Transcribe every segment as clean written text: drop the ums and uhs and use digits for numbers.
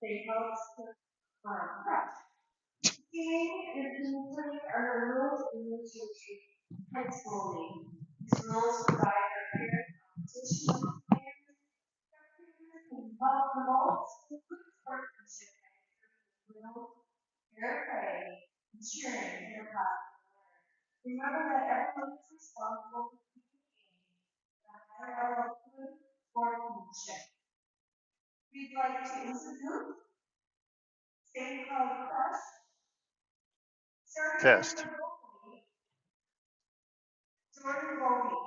They help crush. Skiing and movement are the rules in which you head slowly. These rules provide a clear competition of players, spectators, and promotes good sportsmanship and will, fair play, and cheering your class. Remember that everyone is responsible for the game, the high level of good sportsmanship. We'd like to introduce St. Cloud Crush. Test. Jordan Bowlby.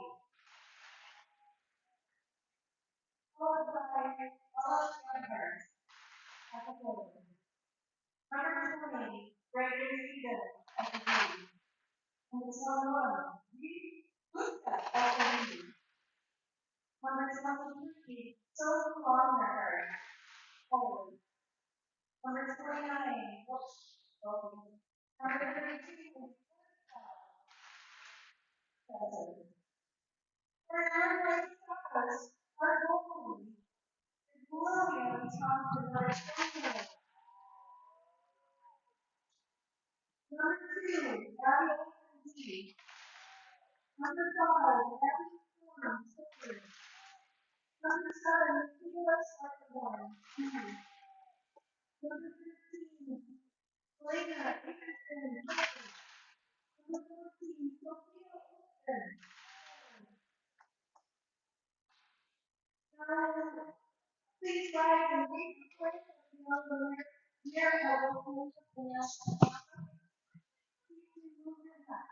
Followed by Ella Schreiber at the goal. Number 20, Gregory Stevens at the lead. Number 21, Reed Gupta at the lead. Number 23, Sophie Longner, forward. Number 29, Bush Bowlby. Number 32, Cesar. For non-white stars, our goalie is William Thompson, number 28. Number 2, Abby Olsen. Number 5, Abby Storm, Clippers. Number 7, Felix Archibald, Hughes. Number 13, Selena Anderson, Clippers. Number 14, Sophia Olsen. Now, please rise and take the place of the America will finish the national anthem. Please remove your hat.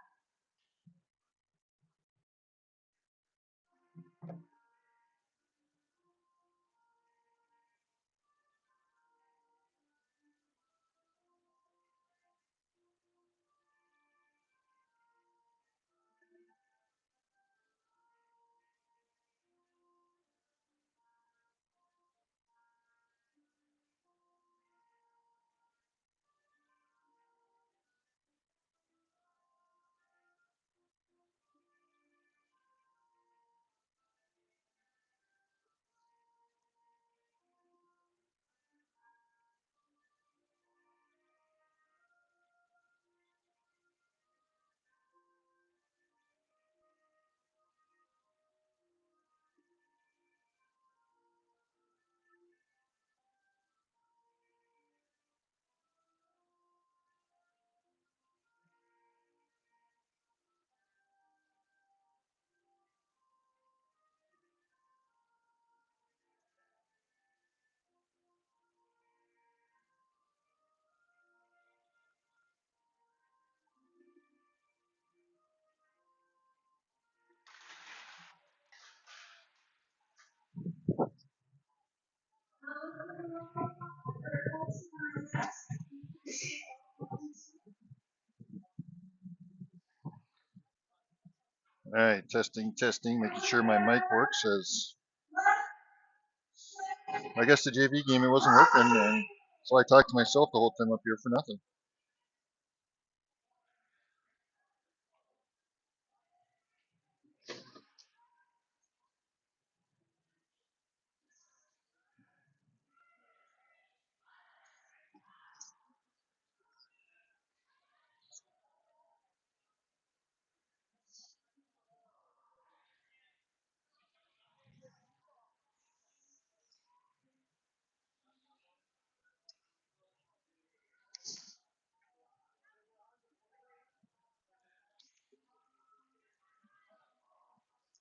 All right, testing, making sure my mic works. As I guess the JV game, it wasn't working, and so I talked to myself the whole time up here for nothing.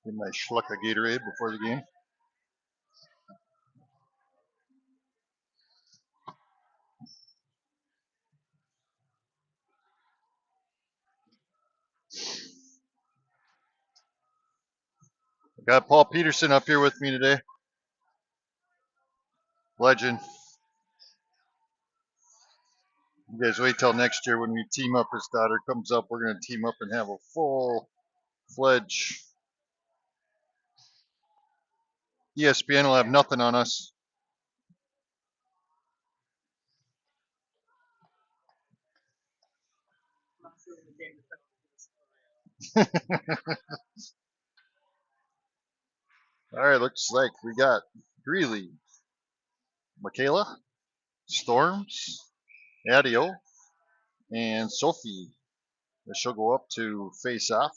Get my schluck of Gatorade before the game. I got Paul Peterson up here with me today. Legend. You guys wait till next year when we team up. His daughter comes up. We're going to team up and have a full-fledged ESPN will have nothing on us. All right, looks like we got Greeley. Michaela? Storms, Adio, and Sophie. She'll go up to face off.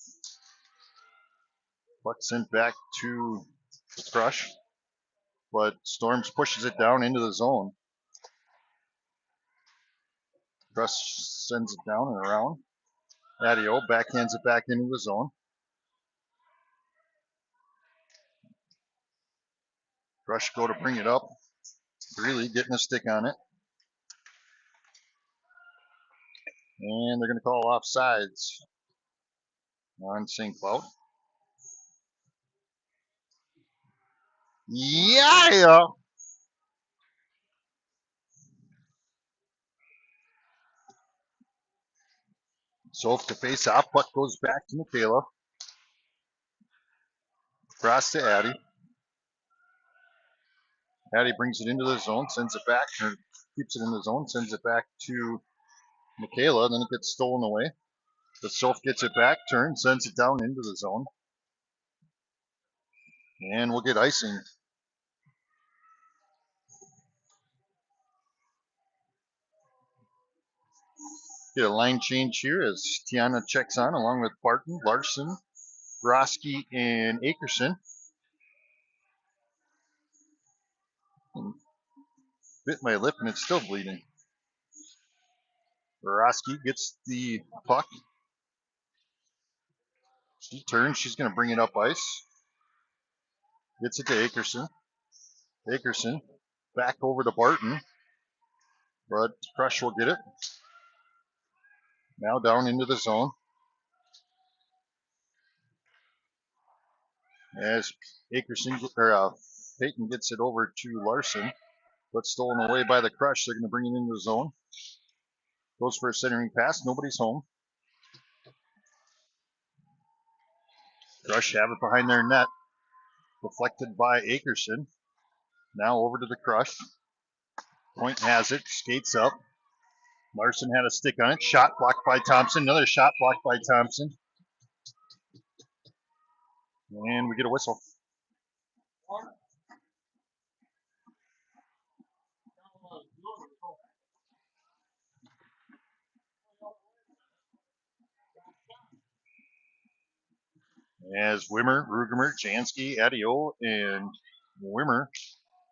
Puck sent back to the Crush, but Storms pushes it down into the zone. Crush sends it down and around. Adio backhands it back into the zone. Crush go to bring it up. Greeley getting a stick on it. And they're going to call offsides on St. Cloud. Yeah! So to face off, puck goes back to Michaela. Cross to Addie. Addie brings it into the zone, sends it back, or keeps it in the zone, sends it back to Michaela, then it gets stolen away. The Soph gets it back, turns, sends it down into the zone. And we'll get icing. Get a line change here as Tiana checks on along with Barton, Larson, Roski, and Akerson. And bit my lip and it's still bleeding. Roski gets the puck. She turns, she's going to bring it up ice. Gets it to Akerson. Akerson back over to Barton, but Crush will get it. Now down into the zone. As Peyton gets it over to Larson, but stolen away by the Crush. They're going to bring it into the zone. Goes for a centering pass. Nobody's home. Crush have it behind their net. Deflected by Akerson. Now over to the Crush. Point has it. Skates up. Larson had a stick on it. Shot blocked by Thompson. Another shot blocked by Thompson. And we get a whistle. As Wimmer, Rugemer, Jansky, Adio, and Wimmer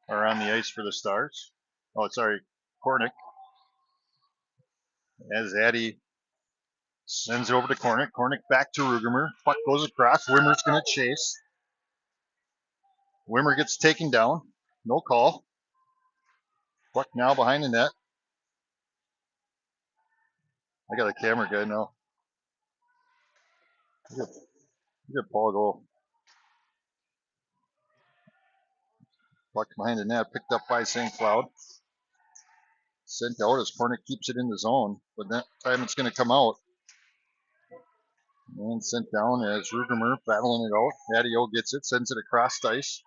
are on the ice for the Stars. Oh, sorry, Kornick. As Addie sends it over to Kornick. Kornick back to Rugemer. Puck goes across. Wimmer's going to chase. Wimmer gets taken down. No call. Puck now behind the net. I got a camera guy now. Look at Paul go. Puck behind the net. Picked up by St. Cloud. Sent out as Kornick keeps it in the zone. But that time it's going to come out. And sent down as Rugemer battling it out. Adio gets it. Sends it across the ice.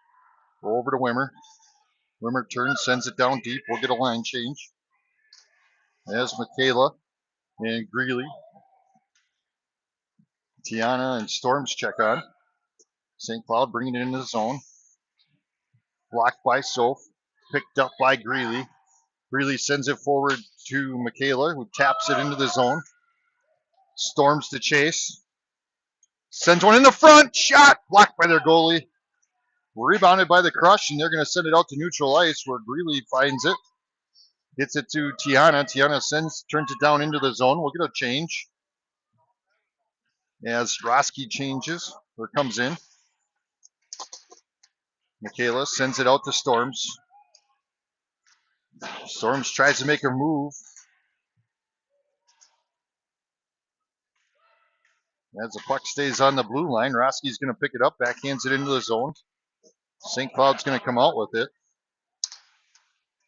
Over to Wimmer. Wimmer turns. Sends it down deep. We'll get a line change. As Michaela and Greeley, Tiana, and Storms check on. St. Cloud bringing it into the zone. Blocked by Soph. Picked up by Greeley. Greeley sends it forward to Michaela, who taps it into the zone. Storms to chase. Sends one in the front. Shot. Blocked by their goalie. Rebounded by the Crush, and they're going to send it out to neutral ice where Greeley finds it. Gets it to Tiana. Tiana turns it down into the zone. We'll get a change as Roski changes or comes in. Michaela sends it out to Storms. Storms tries to make a move. As the puck stays on the blue line, Roski's going to pick it up, backhands it into the zone. St. Cloud's going to come out with it.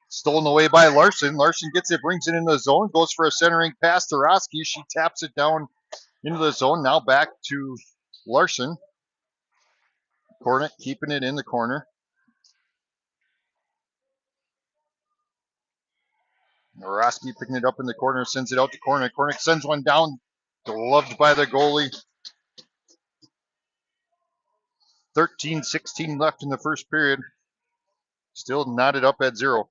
Stolen away by Larson. Larson gets it, brings it into the zone, goes for a centering pass to Roski. She taps it down into the zone. Now back to Larson. Kornick keeping it in the corner. Roski picking it up in the corner, sends it out to Kornick. Kornick sends one down, gloved by the goalie. 13-16 left in the first period. Still knotted up at 0.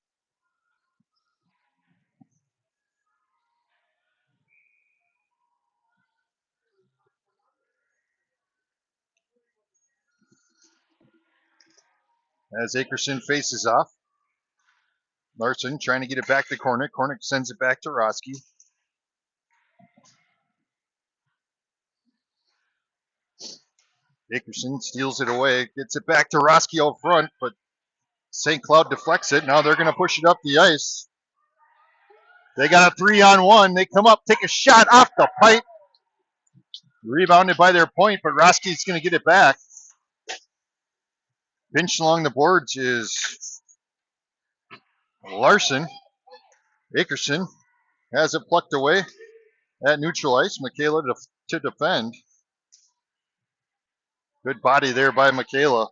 as Akerson faces off. Larson trying to get it back to Kornick. Kornick sends it back to Roski. Akerson steals it away, gets it back to Roski out front, but St. Cloud deflects it. Now they're going to push it up the ice. They got a 3-on-1. They come up, take a shot off the pipe. Rebounded by their point, but Roski's going to get it back. Pinched along the boards is Larson. Akerson has it plucked away at neutral ice. Michaela to defend. Good body there by Michaela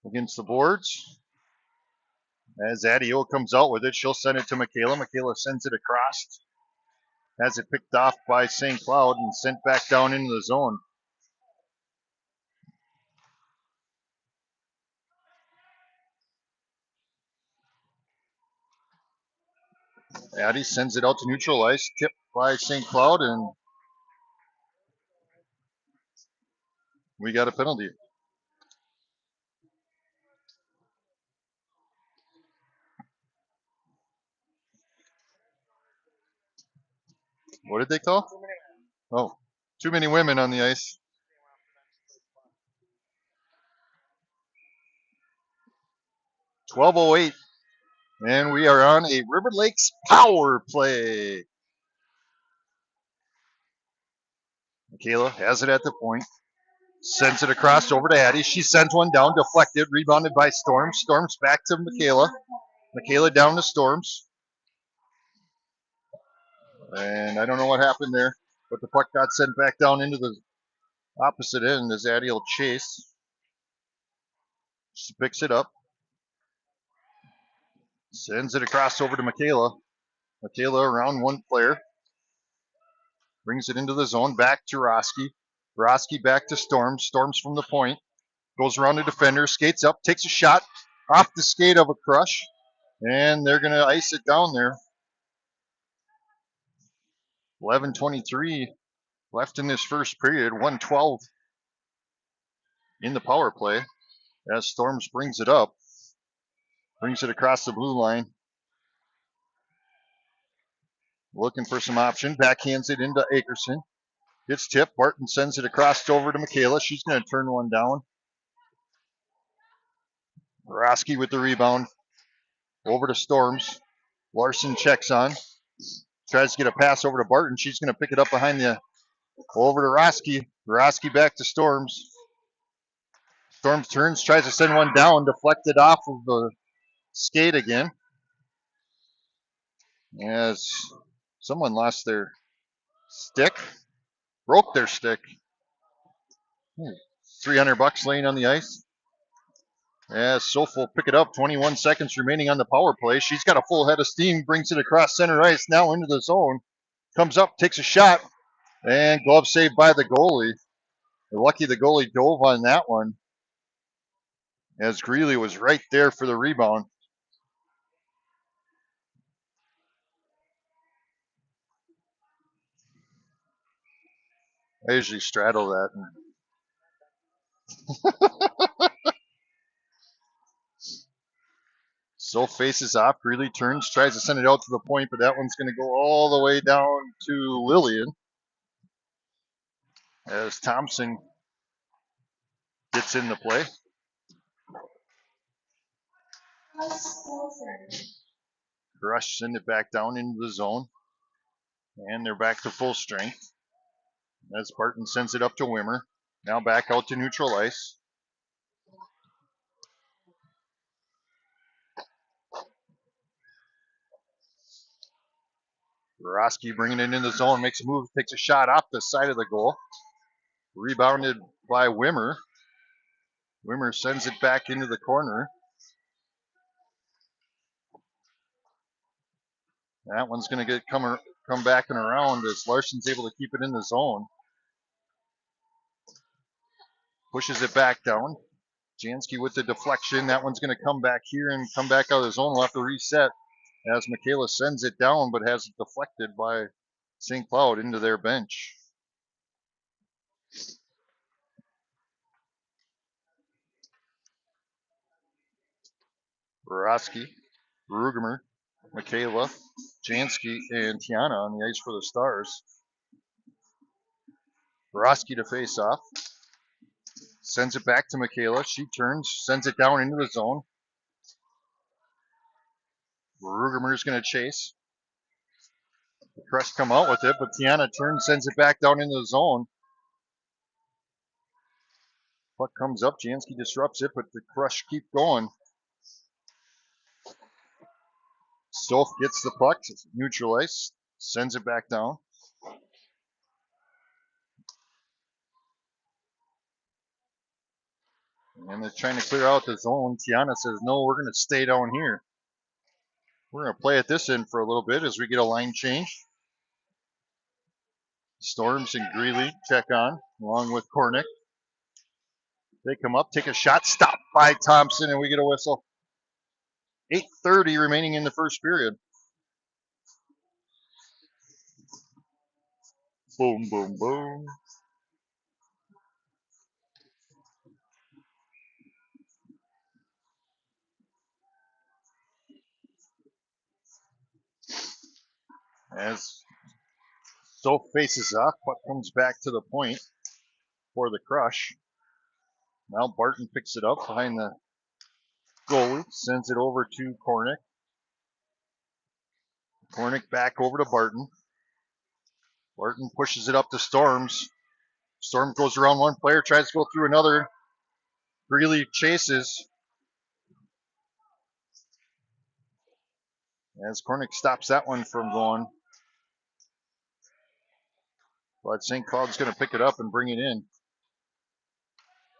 against the boards. As Adio comes out with it, she'll send it to Michaela. Michaela sends it across. Has it picked off by St. Cloud and sent back down into the zone. Addie sends it out to neutral ice, tipped by St. Cloud, and we got a penalty. What did they call? Oh, too many women on the ice. .12:08, and we are on a River Lakes power play. Michaela has it at the point. Sends it across over to Addie. She sends one down, deflected, rebounded by Storms. Storms back to Michaela. Michaela down to Storms. And I don't know what happened there, but the puck got sent back down into the opposite end as Addie will chase. She picks it up. Sends it across over to Michaela. Michaela around one player. Brings it into the zone. Back to Roski. Roski back to Storms. Storms from the point. Goes around the defender. Skates up. Takes a shot off the skate of a Crush. And they're going to ice it down there. 11:23 left in this first period. 1:12 in the power play as Storms brings it up. Brings it across the blue line. Looking for some option. Backhands it into Akerson. Gets tipped. Barton sends it across over to Michaela. She's going to turn one down. Roski with the rebound. Over to Storms. Larson checks on. Tries to get a pass over to Barton. She's going to pick it up behind the... Over to Roski. Roski back to Storms. Storms turns. Tries to send one down. Deflected off of the skate again. As someone lost their stick. Broke their stick. $300 laying on the ice. As Soph will pick it up, 21 seconds remaining on the power play. She's got a full head of steam, brings it across center ice, now into the zone. Comes up, takes a shot, and glove saved by the goalie. Lucky the goalie dove on that one, as Greeley was right there for the rebound. I usually straddle that. Soph faces off. Greeley turns, tries to send it out to the point, but that one's going to go all the way down to Lillian. As Thompson gets in the play. Rush send it back down into the zone. And they're back to full strength. As Barton sends it up to Wimmer. Now back out to neutral ice. Roski bringing it in the zone, makes a move, takes a shot off the side of the goal. Rebounded by Wimmer. Wimmer sends it back into the corner. That one's going to come back and around as Larson's able to keep it in the zone. Pushes it back down. Jansky with the deflection. That one's going to come back here and come back out of the zone. We'll have to reset as Michaela sends it down, but has it deflected by St. Cloud into their bench. Borowski, Rugemer, Michaela, Jansky, and Tiana on the ice for the Stars. Borowski to face off. Sends it back to Michaela. She turns, sends it down into the zone. Rugemer's going to chase. The Crush come out with it, but Tiana turns, sends it back down into the zone. Puck comes up. Jansky disrupts it, but the Crush keep going. Stolf gets the puck, neutralized, sends it back down. And they're trying to clear out the zone. Tiana says, no, we're going to stay down here. We're going to play at this end for a little bit as we get a line change. Storms and Greeley check on, along with Kornick. They come up, take a shot, stopped by Thompson, and we get a whistle. 8:30 remaining in the first period. Boom, boom, boom. As Stoff faces off, puck comes back to the point for the Crush. Now Barton picks it up behind the goalie, sends it over to Kornick. Kornick back over to Barton. Barton pushes it up to Storms. Storm goes around one player, tries to go through another. Greeley chases as Kornick stops that one from going. But St. Cloud's going to pick it up and bring it in.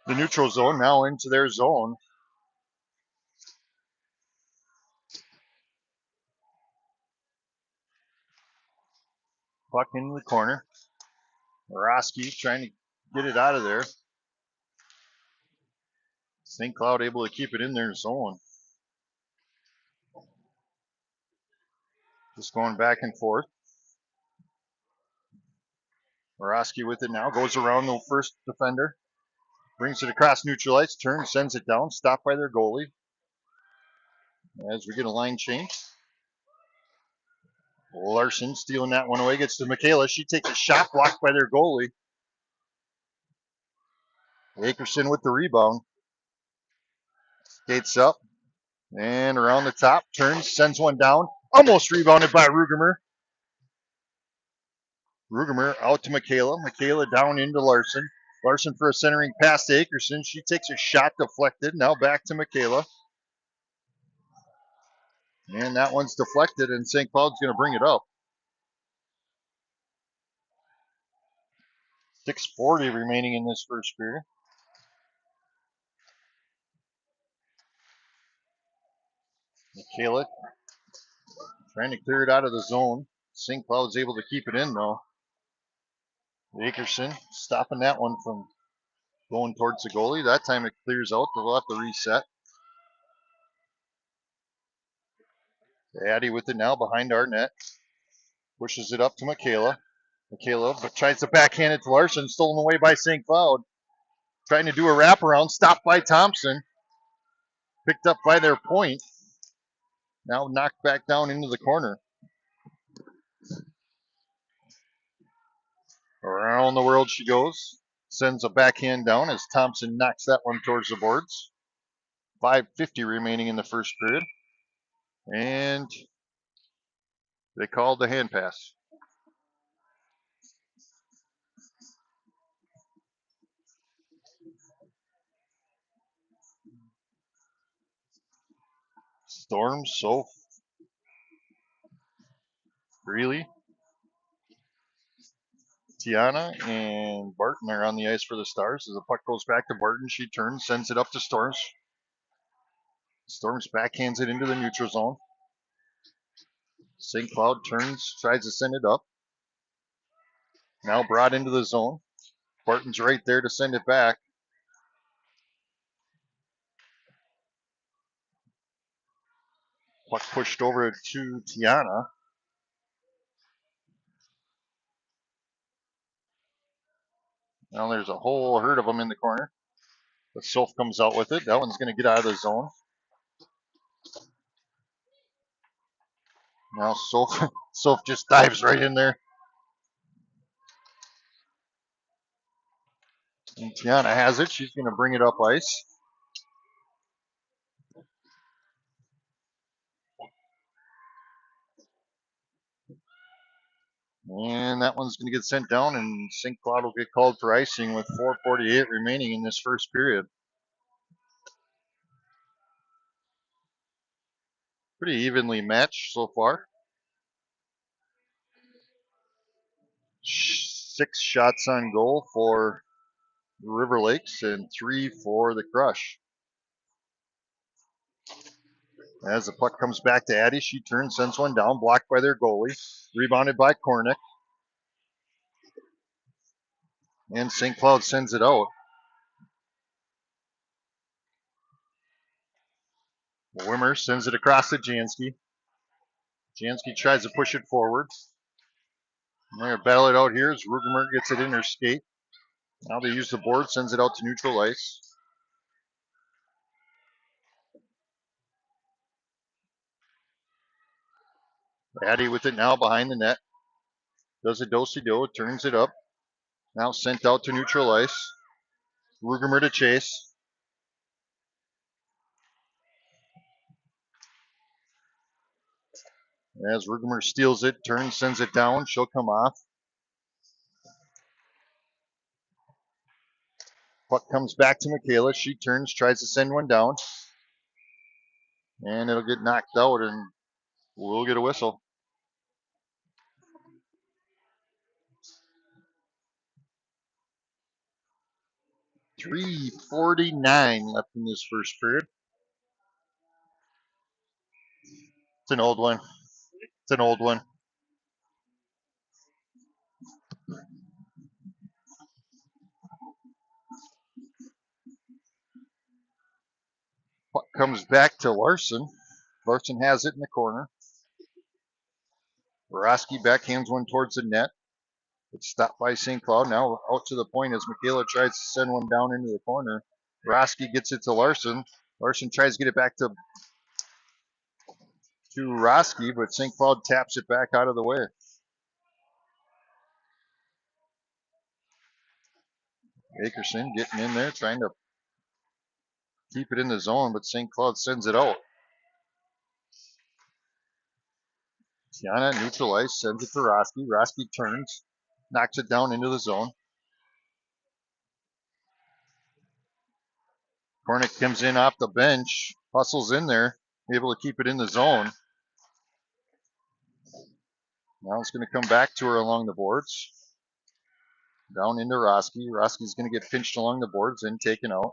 The neutral zone now into their zone. Puck into the corner. Morosky trying to get it out of there. St. Cloud able to keep it in their zone. Just going back and forth. Morosky with it now. Goes around the first defender. Brings it across neutral ice. Turns, sends it down. Stopped by their goalie. As we get a line change. Larson stealing that one away. Gets to Michaela. She takes a shot blocked by their goalie. Akerson with the rebound. Skates up. And around the top. Turns, sends one down. Almost rebounded by Rugemer. Rugemer out to Michaela. Michaela down into Larson. Larson for a centering pass to Akerson. She takes a shot deflected. Now back to Michaela. And that one's deflected, and St. Cloud's going to bring it up. 6:40 remaining in this first period. Michaela trying to clear it out of the zone. St. Cloud's able to keep it in, though. Akerson stopping that one from going towards the goalie. That time it clears out. They'll have to reset. Addy with it now behind our net. Pushes it up to Michaela. Michaela tries to backhand it to Larson. Stolen away by St. Cloud. Trying to do a wraparound. Stopped by Thompson. Picked up by their point. Now knocked back down into the corner. Around the world she goes. Sends a backhand down as Thompson knocks that one towards the boards. 5:50 remaining in the first period. And they called the hand pass. Storm, Soph, Greeley, Tiana, and Barton are on the ice for the Stars. As the puck goes back to Barton, she turns, sends it up to Storms. Storms backhands it into the neutral zone. St. Cloud turns, tries to send it up. Now brought into the zone. Barton's right there to send it back. Puck pushed over to Tiana. Now there's a whole herd of them in the corner. But Soph comes out with it. That one's going to get out of the zone. Now Soph just dives right in there. And Tiana has it. She's going to bring it up ice. And that one's going to get sent down, and St. Cloud will get called for icing with 4:48 remaining in this first period. Pretty evenly matched so far. 6 shots on goal for River Lakes and 3 for the Crush. As the puck comes back to Addie, she turns, sends one down, blocked by their goalie. Rebounded by Kornick. And St. Cloud sends it out. Wimmer sends it across to Jansky. Jansky tries to push it forward. They're going to battle it out here as Rugemer gets it in her skate. Now they use the board, sends it out to neutral ice. Addie with it now behind the net. Does a do-si-do, turns it up. Now sent out to neutral ice. Rugemer to chase. As Rugemer steals it, turns, sends it down. She'll come off. Puck comes back to Michaela. She turns, tries to send one down. And it'll get knocked out, and we'll get a whistle. .349 left in this first period. It's an old one. It's an old one. Puck comes back to Larson. Larson has it in the corner. Borowski backhands one towards the net. It's stopped by St. Cloud. Now out to the point as Michaela tries to send one down into the corner. Borowski gets it to Larson. Larson tries to get it back to Roski, but St. Cloud taps it back out of the way. Akerson getting in there, trying to keep it in the zone, but St. Cloud sends it out. Tiana neutral ice, sends it to Roski. Roski turns, knocks it down into the zone. Kornick comes in off the bench, hustles in there, able to keep it in the zone. Now it's going to come back to her along the boards. Down into Roski. Roski's going to get pinched along the boards and taken out.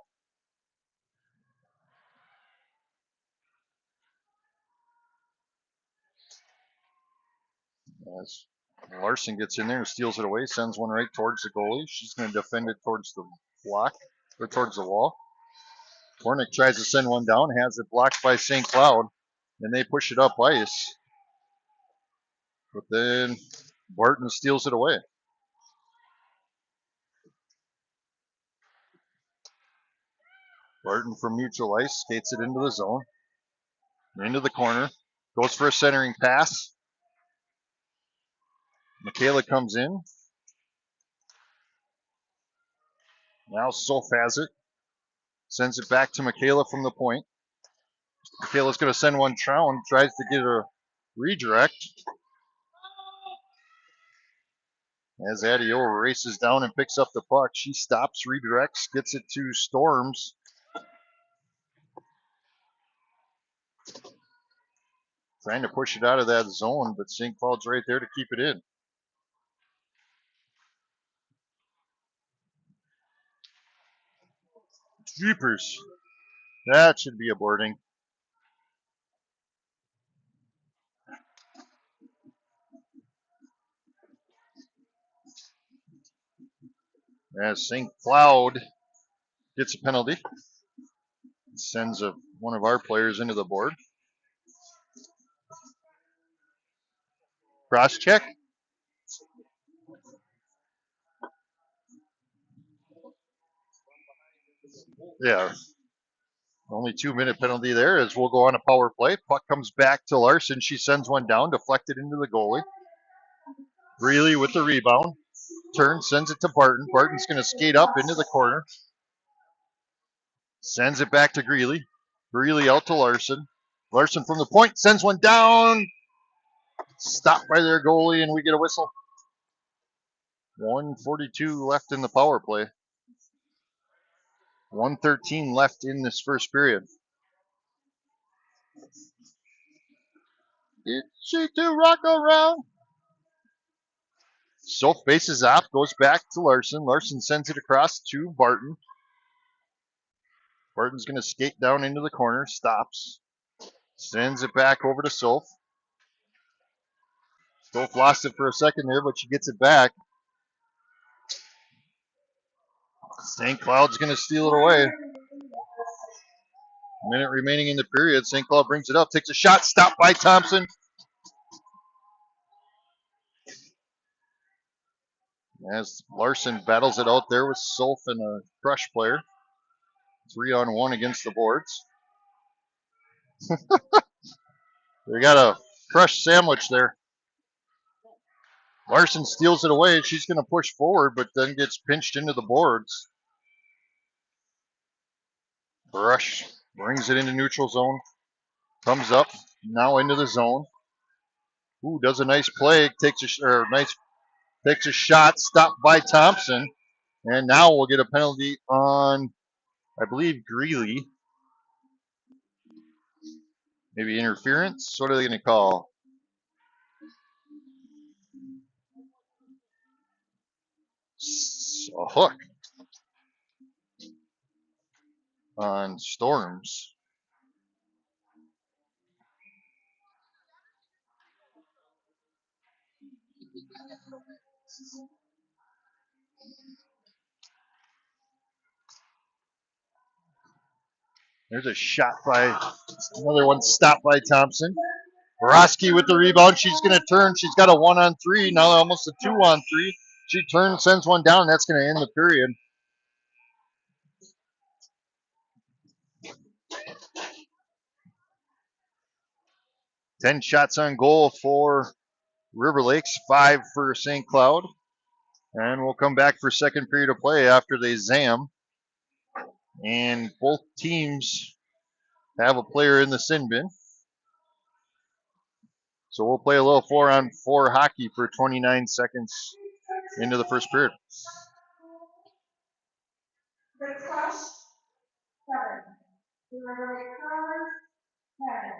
As Larson gets in there and steals it away, sends one right towards the goalie. She's going to defend it towards the block, or towards the wall. Kornick tries to send one down, has it blocked by St. Cloud, and they push it up ice. But then Barton steals it away. Barton from neutral ice skates it into the zone, into the corner, goes for a centering pass. Michaela comes in. Now Soph has it. Sends it back to Michaela from the point. Michaela's going to send one down, tries to get a redirect. As Adio races down and picks up the puck, she stops, redirects, gets it to Storms. Trying to push it out of that zone, but St. Cloud's right there to keep it in. Jeepers. That should be a boarding. As St. Cloud gets a penalty. Sends one of our players into the board. Cross check. Yeah. Only 2-minute penalty there as we'll go on a power play. Puck comes back to Larson. She sends one down, deflected into the goalie. Greeley with the rebound. Turns, sends it to Barton. Barton's going to skate up into the corner. Sends it back to Greeley. Greeley out to Larson. Larson from the point sends one down. Stopped by their goalie, and we get a whistle. 1:42 left in the power play. 1:13 left in this first period. It's she to rock around. Soph faces off, goes back to Larson. Larson sends it across to Barton. Barton's going to skate down into the corner, stops, sends it back over to Soph. Soph lost it for a second there, but she gets it back. St. Cloud's going to steal it away. Minute remaining in the period. St. Cloud brings it up, takes a shot, stopped by Thompson. As Larson battles it out there with Soph and a Crush player. 3-on-1 against the boards. They got a Crush sandwich there. Larson steals it away. She's going to push forward, but then gets pinched into the boards. Crush brings it into neutral zone. Comes up, now into the zone. Ooh, does a nice play. Takes a shot. Stopped by Thompson. And now we'll get a penalty on, I believe, Greeley. Maybe interference? What are they going to call? A hook on Storms. There's a shot by, another one stopped by Thompson. Borowski with the rebound. She's going to turn. She's got a 1-on-3. Now almost a 2-on-3. She turns, sends one down. That's going to end the period. Ten shots on goal for River Lakes, 5 for St. Cloud. And we'll come back for second period of play after they zam. And both teams have a player in the sin bin. So we'll play a little 4-on-4 hockey for 29 seconds into the first period. The Crush, 7. The River Lake Colors, 7.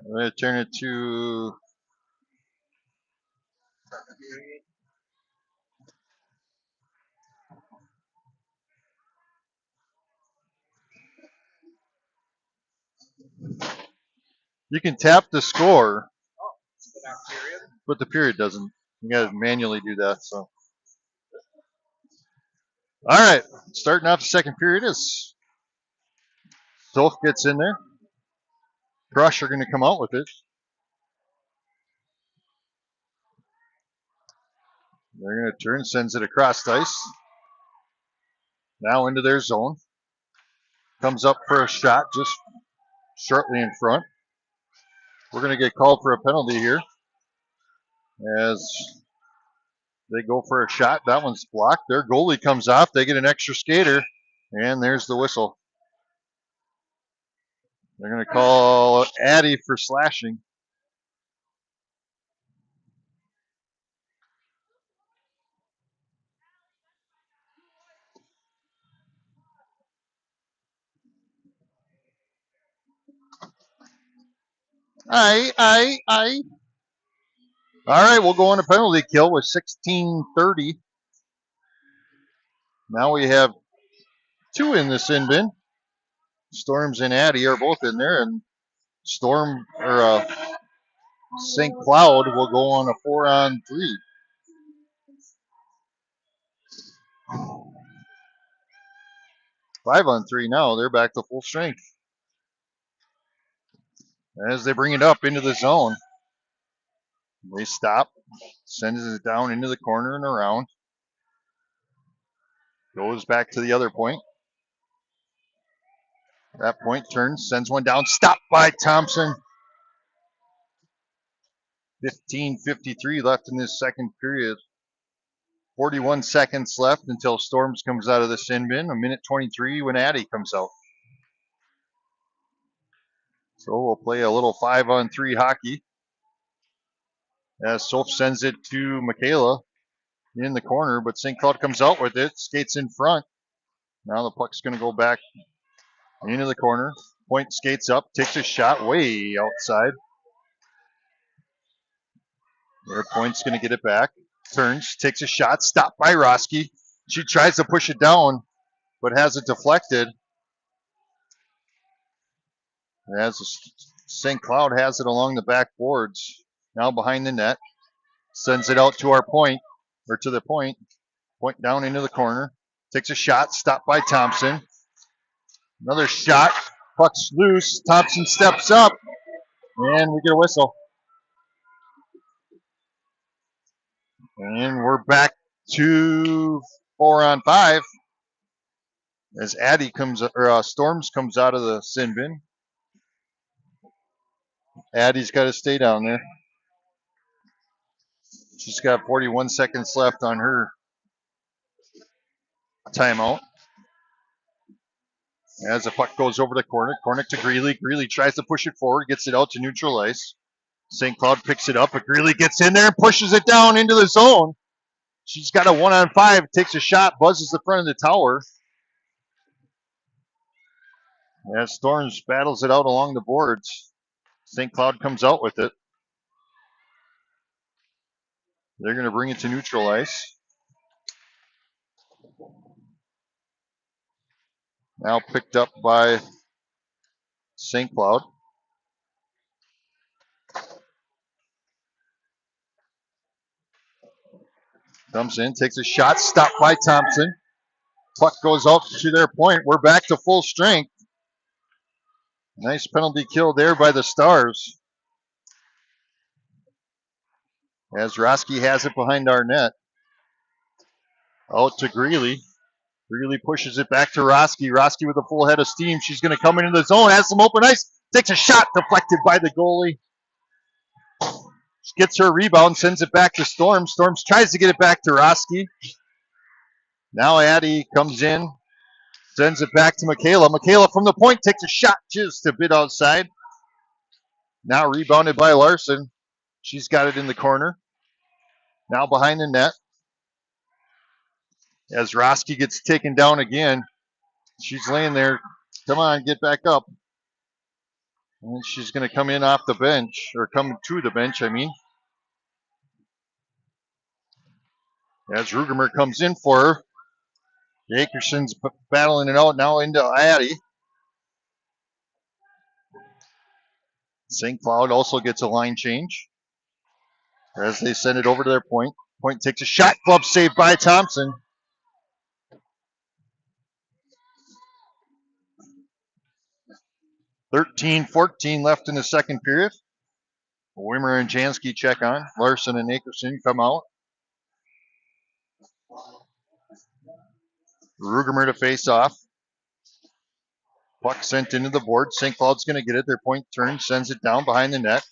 I'm going to turn it to you can tap the score, but the period doesn't. You got to manually do that. So, all right, starting off the second period is Soph gets in there. Crush are going to come out with it. They're going to turn, sends it across ice. Now into their zone. Comes up for a shot just shortly in front. We're going to get called for a penalty here as they go for a shot. That one's blocked. Their goalie comes off. They get an extra skater, and there's the whistle. They're going to call Addy for slashing. Aye. All right, we'll go on a penalty kill with 16:30. Now we have two in the sin bin. Storms and Addy are both in there, and Storm or St. Cloud will go on a 4-on-3. 5-on-3 now. They're back to full strength. As they bring it up into the zone, they stop, sends it down into the corner and around. Goes back to the other point. That point turns, sends one down, stopped by Thompson. 15:53 left in this second period. 41 seconds left until Storms comes out of the sin bin. 1:23 when Addy comes out. So we'll play a little 5-on-3 hockey. As Soph sends it to Michaela in the corner, but St. Cloud comes out with it, skates in front. Now the puck's going to go back into the corner. Point skates up, takes a shot way outside. Their Point's going to get it back. Turns, takes a shot, stopped by Roski. She tries to push it down, but has it deflected. As St. Cloud has it along the back boards. Now behind the net. Sends it out to our point, or to the point. Point down into the corner. Takes a shot, stopped by Thompson. Another shot. Puck's loose. Thompson steps up, and we get a whistle. And we're back to 4-on-5 as Addy comes, or Storms comes out of the sin bin. Addy's got to stay down there. She's got 41 seconds left on her timeout. As the puck goes over the corner, corner to Greeley. Greeley tries to push it forward, gets it out to neutral ice. St. Cloud picks it up, but Greeley gets in there and pushes it down into the zone. She's got a 1-on-5, takes a shot, buzzes the front of the tower. As Storms battles it out along the boards. St. Cloud comes out with it. They're going to bring it to neutral ice. Now picked up by St. Cloud. Comes in, takes a shot, stopped by Thompson. Puck goes out to their point. We're back to full strength. Nice penalty kill there by the Stars. As Roski has it behind our net. Out to Greeley. Greeley pushes it back to Roski. Roski with a full head of steam. She's going to come into the zone, has some open ice. Takes a shot, deflected by the goalie. She gets her rebound, sends it back to Storms. Storms tries to get it back to Roski. Now Addy comes in, sends it back to Michaela. Michaela from the point takes a shot just a bit outside. Now rebounded by Larson. She's got it in the corner. Now behind the net. As Roski gets taken down again. She's laying there. Come on, get back up. And she's going to come in off the bench, or come to the bench, I mean. As Rugemer comes in for her. Akerson's battling it out now into Addie. St. Cloud also gets a line change as they send it over to their point. Point takes a shot, glove saved by Thompson. (13-14) left in the second period. Wimmer and Jansky check on. Larson and Akerson come out. Rugemer to face off. Puck sent into the board. St. Cloud's going to get it. Their point turns, sends it down behind the net.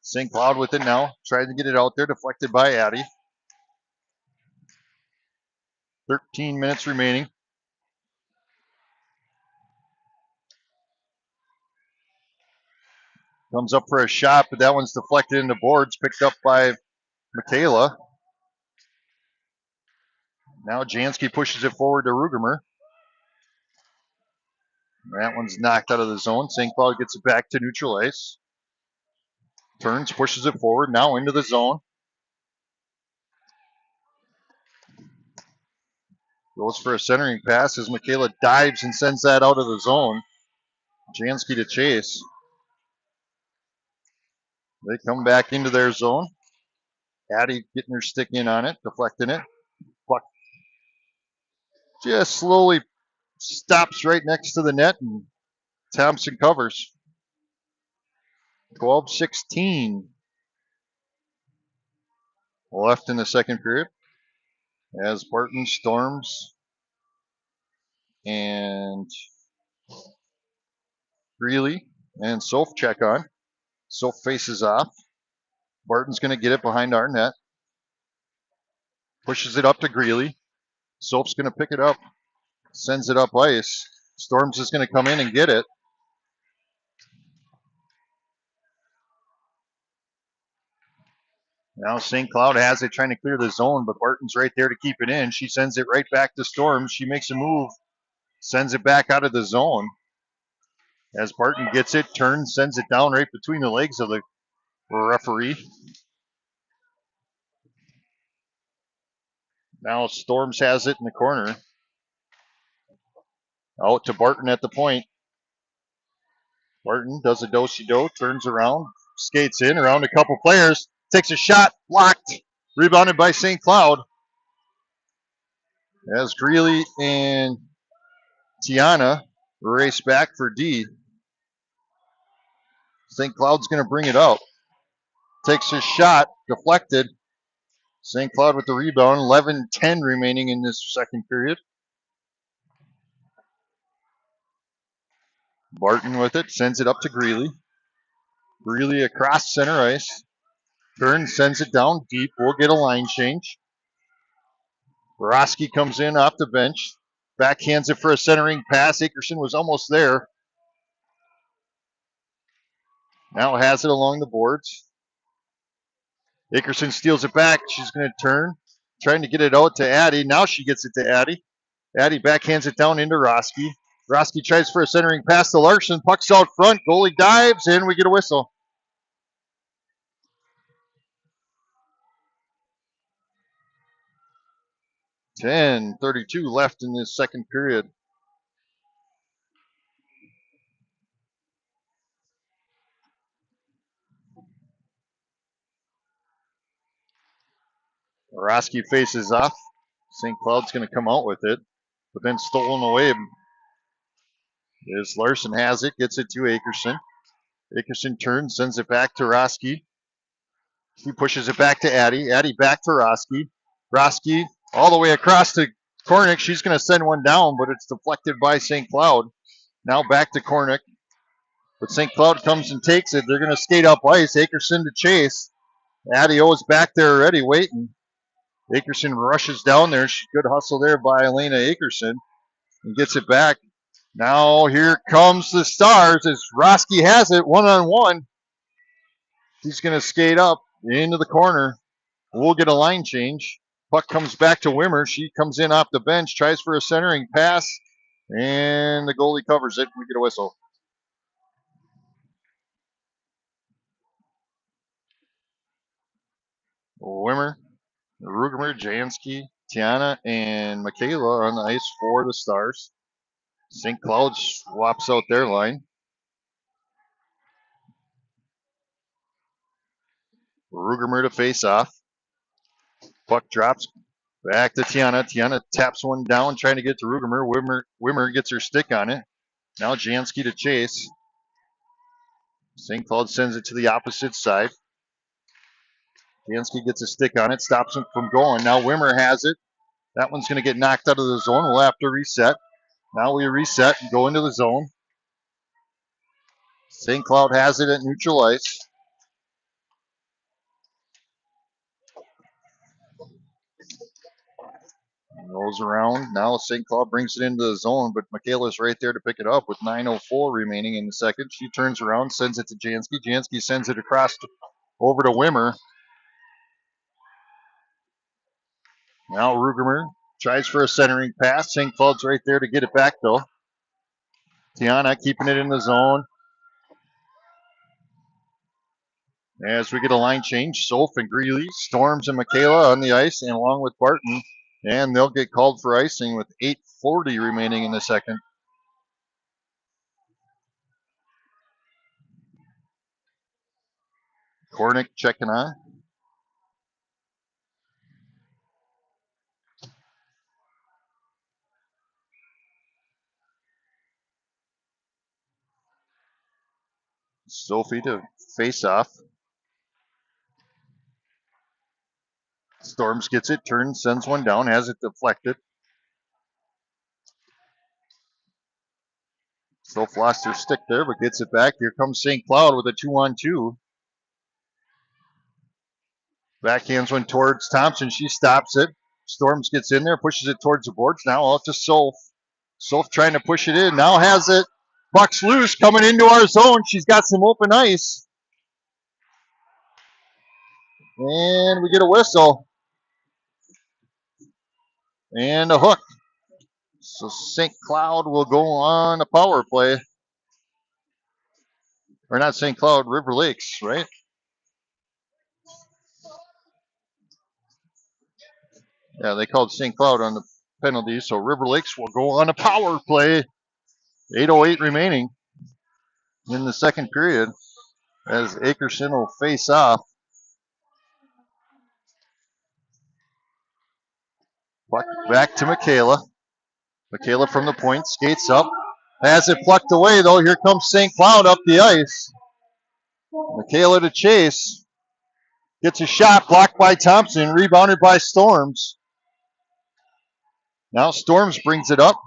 St. Cloud with it now. Trying to get it out there. Deflected by Addie. 13 minutes remaining. Comes up for a shot, but that one's deflected into boards. Picked up by Michaela. Now Jansky pushes it forward to Rugemer. That one's knocked out of the zone. St. Cloud gets it back to neutral ice. Turns, pushes it forward, now into the zone. Goes for a centering pass as Michaela dives and sends that out of the zone. Jansky to chase. They come back into their zone. Addie getting her stick in on it, deflecting it. Puck just slowly stops right next to the net, and Thompson covers. 12-16 left in the second period as Barton, Storms, and Greeley and Soph check on. Soph faces off. Barton's going to get it behind our net. Pushes it up to Greeley. Soph's going to pick it up. Sends it up ice. Storms is going to come in and get it. Now St. Cloud has it, trying to clear the zone, but Barton's right there to keep it in. She sends it right back to Storms. She makes a move, sends it back out of the zone. As Barton gets it, turns, sends it down right between the legs of the referee. Now Storms has it in the corner. Out to Barton at the point. Barton does a do-si-do, turns around, skates in around a couple players, takes a shot, blocked, rebounded by St. Cloud. As Greeley and Tiana race back for D. St. Cloud's going to bring it up. Takes a shot, deflected. St. Cloud with the rebound, 11-10 remaining in this second period. Barton with it, sends it up to Greeley. Greeley across center ice. Turns, sends it down deep. We'll get a line change. Borowski comes in off the bench. Backhands it for a centering pass. Akerson was almost there. Now has it along the boards. Akerson steals it back. She's going to turn, trying to get it out to Addie. Now she gets it to Addie. Addie backhands it down into Roski. Roski tries for a centering pass to Larson. Puck's out front. Goalie dives, and we get a whistle. (10:32) left in this second period. Roski faces off. St. Cloud's going to come out with it, but then stolen away. As Larson has it, gets it to Akerson. Akerson turns, sends it back to Roski. He pushes it back to Addie. Addie back to Roski. Roski all the way across to Kornick. She's going to send one down, but it's deflected by St. Cloud. Now back to Kornick. But St. Cloud comes and takes it. They're going to skate up ice. Akerson to chase. Addie is back there already waiting. Akerson rushes down there. Good hustle there by Elena Akerson and gets it back. Now here comes the Stars as Roski has it one-on-one. He's going to skate up into the corner. We'll get a line change. Puck comes back to Wimmer. She comes in off the bench, tries for a centering pass, and the goalie covers it. We get a whistle. Wimmer, Rugemer, Jansky, Tiana, and Michaela on the ice for the Stars. St. Cloud swaps out their line. Rugemer to face off. Puck drops back to Tiana. Tiana taps one down, trying to get to Rugemer. Wimmer gets her stick on it. Now Jansky to chase. St. Cloud sends it to the opposite side. Jansky gets a stick on it, stops him from going. Now Wimmer has it. That one's going to get knocked out of the zone. We'll have to reset. Now we reset and go into the zone. St. Cloud has it at neutral ice. Rolls around. Now St. Cloud brings it into the zone, but Michaela's right there to pick it up with 9:04 remaining in the second. She turns around, sends it to Jansky. Jansky sends it across over to Wimmer. Now Rugemer tries for a centering pass. St. Cloud's right there to get it back, though. Tiana keeping it in the zone. As we get a line change, Soph and Greeley, Storms and Michaela on the ice, and along with Barton. And they'll get called for icing with 8:40 remaining in the second. Kornick checking on. Sophie to face off. Storms gets it, turns, sends one down, has it deflected. Soph lost her stick there, but gets it back. Here comes St. Cloud with a 2-on-2. Backhands one towards Thompson. She stops it. Storms gets in there, pushes it towards the boards. Now out to Soph. Soph trying to push it in. Now has it. Puck's loose coming into our zone. She's got some open ice. And we get a whistle. And a hook. So St. Cloud will go on a power play. Or not St. Cloud, River Lakes, right? Yeah, they called St. Cloud on the penalty. So River Lakes will go on a power play. 8:08 remaining in the second period as Akerson will face off. Puck back to Michaela. Michaela from the point, skates up. Has it plucked away, though. Here comes St. Cloud up the ice. Michaela to chase. Gets a shot, blocked by Thompson, rebounded by Storms. Now Storms brings it up.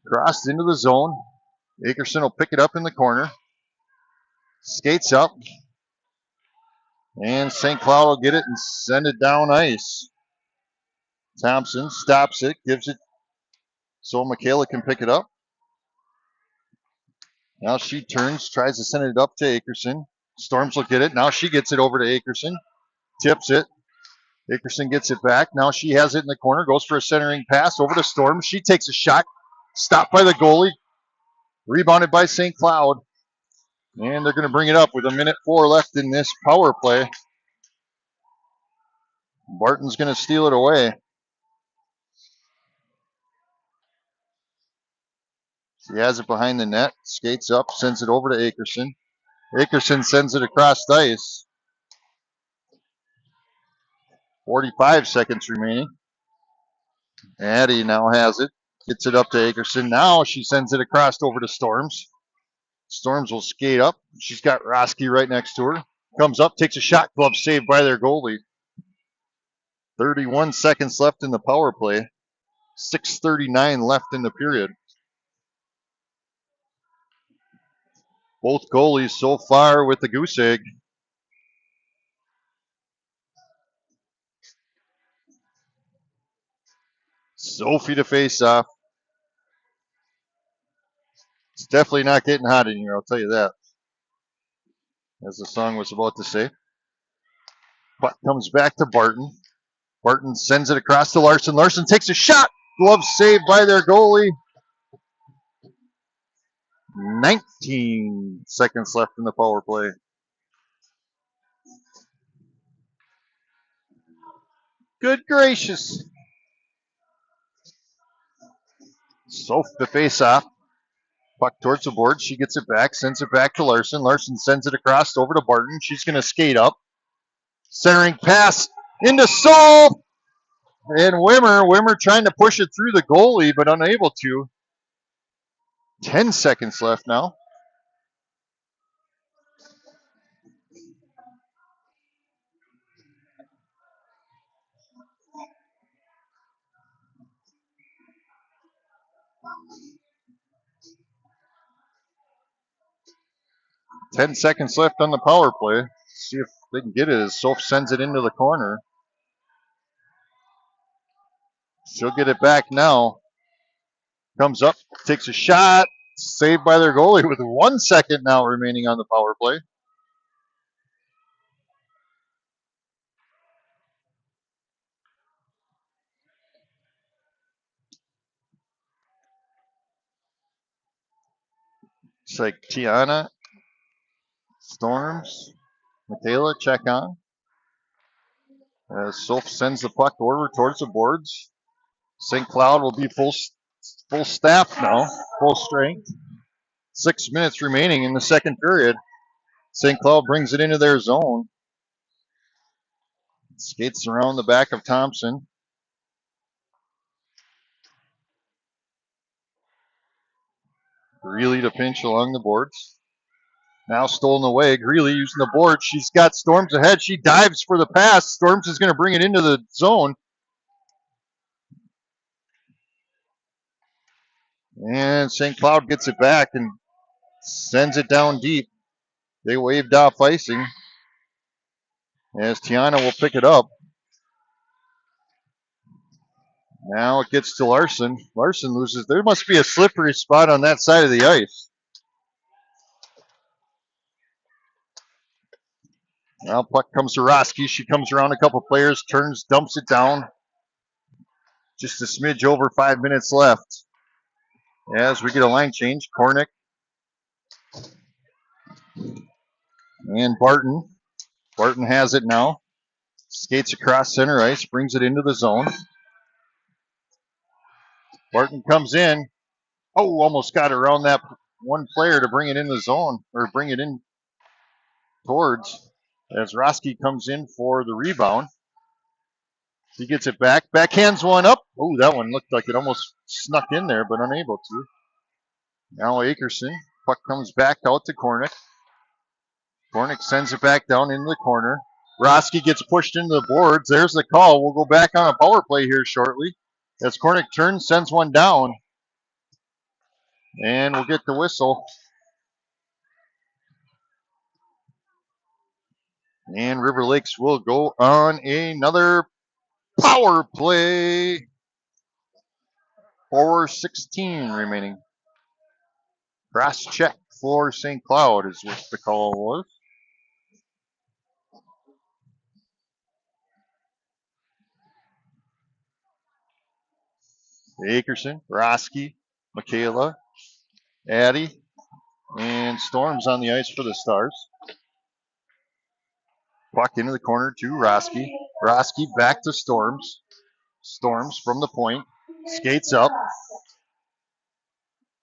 Crossed into the zone. Akerson will pick it up in the corner. Skates up. And St. Cloud will get it and send it down ice. Thompson stops it, gives it so Michaela can pick it up. Now she turns, tries to send it up to Akerson. Storms will get it. Now she gets it over to Akerson. Tips it. Akerson gets it back. Now she has it in the corner. Goes for a centering pass over to Storms. She takes a shot. Stopped by the goalie. Rebounded by St. Cloud. And they're going to bring it up with 1:04 left in this power play. Barton's going to steal it away. She has it behind the net. Skates up. Sends it over to Akerson. Akerson sends it across the ice. 45 seconds remaining. Addie now has it. Gets it up to Akerson. Now she sends it across over to Storms. Storms will skate up. She's got Roski right next to her. Comes up, takes a shot. Glove saved by their goalie. 31 seconds left in the power play. 6:39 left in the period. Both goalies so far with the goose egg. Sophie to face off. It's definitely not getting hot in here, I'll tell you that. As the song was about to say. Puck comes back to Barton. Barton sends it across to Larson. Larson takes a shot. Glove saved by their goalie. 19 seconds left in the power play. Good gracious. Soph the face off. Puck towards the board. She gets it back, sends it back to Larson. Larson sends it across over to Barton. She's going to skate up. Centering pass into Soph. And Wimmer trying to push it through the goalie, but unable to. 10 seconds left now. Ten seconds left on the power play. See if they can get it as Soph sends it into the corner. She'll get it back now. Comes up, takes a shot. Saved by their goalie with 1 second now remaining on the power play. It's like Tiana, Storms, Michaela check on. As Soph sends the puck over towards the boards. St. Cloud will be full staff now, full strength. 6 minutes remaining in the second period. St. Cloud brings it into their zone. Skates around the back of Thompson. Greeley to pinch along the boards. Now stolen away. Greeley using the board. She's got Storms ahead. She dives for the pass. Storms is going to bring it into the zone. And St. Cloud gets it back and sends it down deep. They waved off icing as Tiana will pick it up. Now it gets to Larson. Larson loses. There must be a slippery spot on that side of the ice. Now puck comes to Roski. She comes around a couple players, turns, dumps it down. Just a smidge over 5 minutes left. As we get a line change, Kornick and Barton. Barton has it now. Skates across center ice, brings it into the zone. Barton comes in. Oh, almost got around that one player to bring it in the zone, or bring it in towards. As Roski comes in for the rebound. He gets it back. Backhands one up. Oh, that one looked like it almost snuck in there, but unable to. Now Akerson. Puck comes back out to Kornick. Kornick sends it back down into the corner. Roski gets pushed into the boards. There's the call. We'll go back on a power play here shortly. As Kornick turns, sends one down. And we'll get the whistle. And River Lakes will go on another power play. 4:16 remaining. Cross check for St. Cloud is what the call was. Akerson, Roski, Michaela, Addie, and Storms on the ice for the Stars. Puck into the corner to Roski. Roski back to Storms. Storms from the point. Skates up.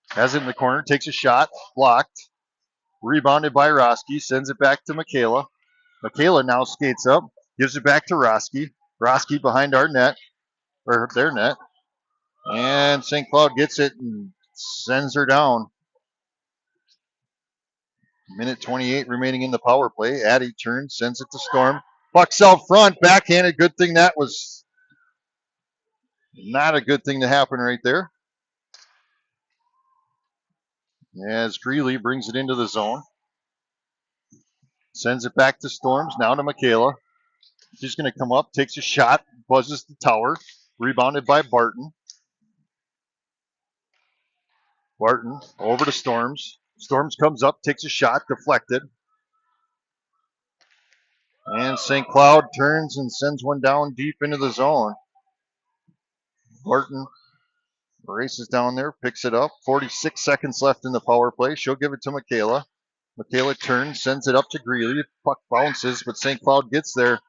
Has it in the corner. Takes a shot. Blocked. Rebounded by Roski. Sends it back to Michaela. Michaela now skates up. Gives it back to Roski. Roski behind our net. Or their net. And St. Cloud gets it and sends her down. Minute 28 remaining in the power play. Addie turns, sends it to Storm. Puck's out front, backhanded. Good thing that was not a good thing to happen right there. As Greeley brings it into the zone. Sends it back to Storms, now to Michaela. She's going to come up, takes a shot, buzzes the tower. Rebounded by Barton. Barton over to Storms. Storms comes up, takes a shot, deflected. And St. Cloud turns and sends one down deep into the zone. Barton races down there, picks it up. 46 seconds left in the power play. She'll give it to Michaela. Michaela turns, sends it up to Greeley. Puck bounces, but St. Cloud gets there.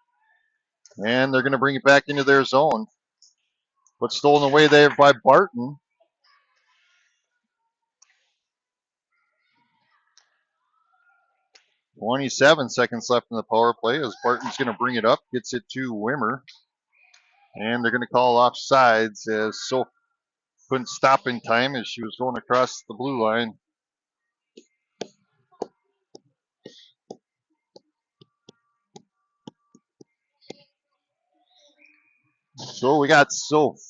And they're going to bring it back into their zone. But stolen away there by Barton. 27 seconds left in the power play as Barton's going to bring it up, gets it to Wimmer. And they're going to call offsides as Soph couldn't stop in time as she was going across the blue line. So we got Soph,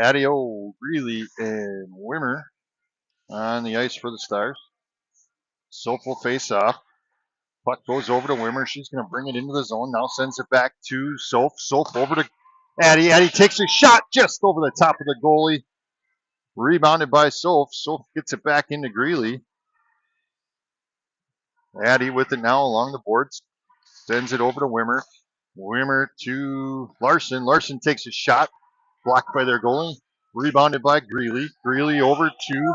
Adio, Greeley, and Wimmer on the ice for the Stars. Soph will face off. Puck goes over to Wimmer. She's going to bring it into the zone. Now sends it back to Soph. Soph over to Addie. Addie takes a shot just over the top of the goalie. Rebounded by Soph. Soph gets it back into Greeley. Addie with it now along the boards. Sends it over to Wimmer. Wimmer to Larson. Larson takes a shot. Blocked by their goalie. Rebounded by Greeley. Greeley over to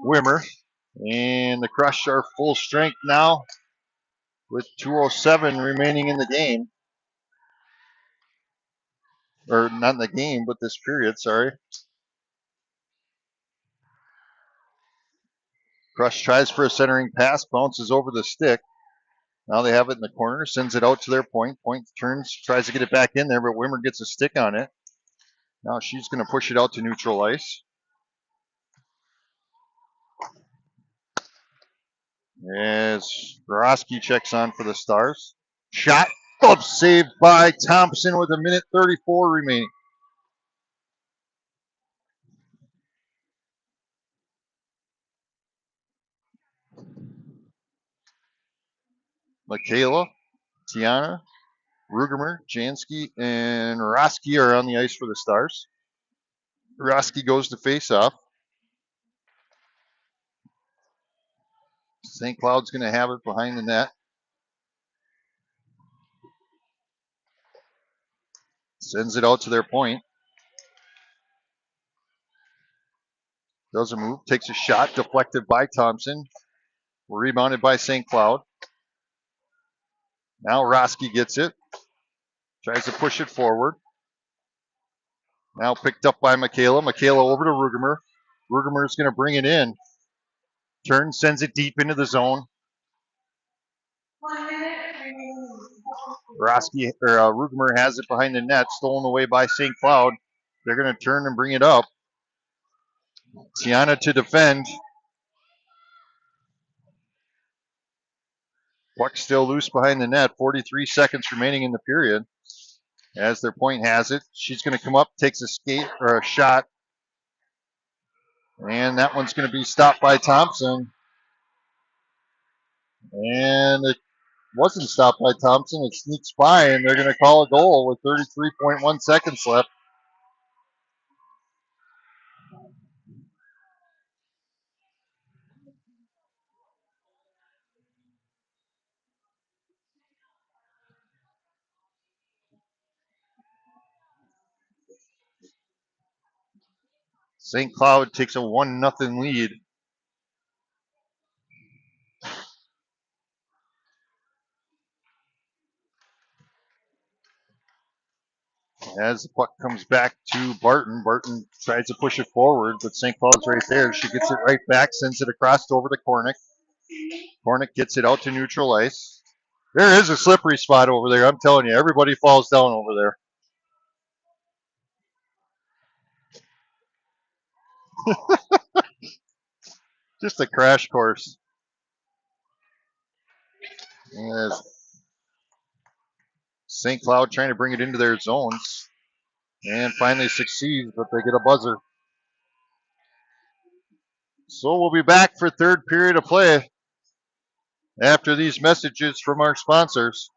Wimmer. And the Crush are full strength now with 2:07 remaining in the game. Or not in the game, but this period, sorry. Crush tries for a centering pass, bounces over the stick. Now they have it in the corner, sends it out to their point. Point turns, tries to get it back in there, but Wimmer gets a stick on it. Now she's going to push it out to neutral ice. As Borowski checks on for the Stars. Shot, up, saved by Thompson with 1:34 remaining. Michaela, Tiana, Rugemer, Jansky, and Roski are on the ice for the Stars. Roski goes to face off. St. Cloud's going to have it behind the net. Sends it out to their point. Does a move, takes a shot, deflected by Thompson. Rebounded by St. Cloud. Now Roski gets it. Tries to push it forward. Now picked up by Michaela. Michaela over to Rugemer. Rugemer's going to bring it in. Turns, sends it deep into the zone. Rugemer has it behind the net, stolen away by St. Cloud. They're going to turn and bring it up. Tiana to defend. Puck still loose behind the net. 43 seconds remaining in the period. As their point has it, she's going to come up, takes a skate or a shot, and that one's going to be stopped by Thompson. And it wasn't stopped by Thompson. It sneaks by, and they're going to call a goal with 33.1 seconds left. St. Cloud takes a 1-0 lead. As the puck comes back to Barton, Barton tries to push it forward, but St. Cloud's right there. She gets it right back, sends it across over to Kornick. Kornick gets it out to neutral ice. There is a slippery spot over there. I'm telling you, everybody falls down over there. Just a crash course. As St. Cloud trying to bring it into their zones and finally succeeds, but they get a buzzer. So we'll be back for third period of play after these messages from our sponsors.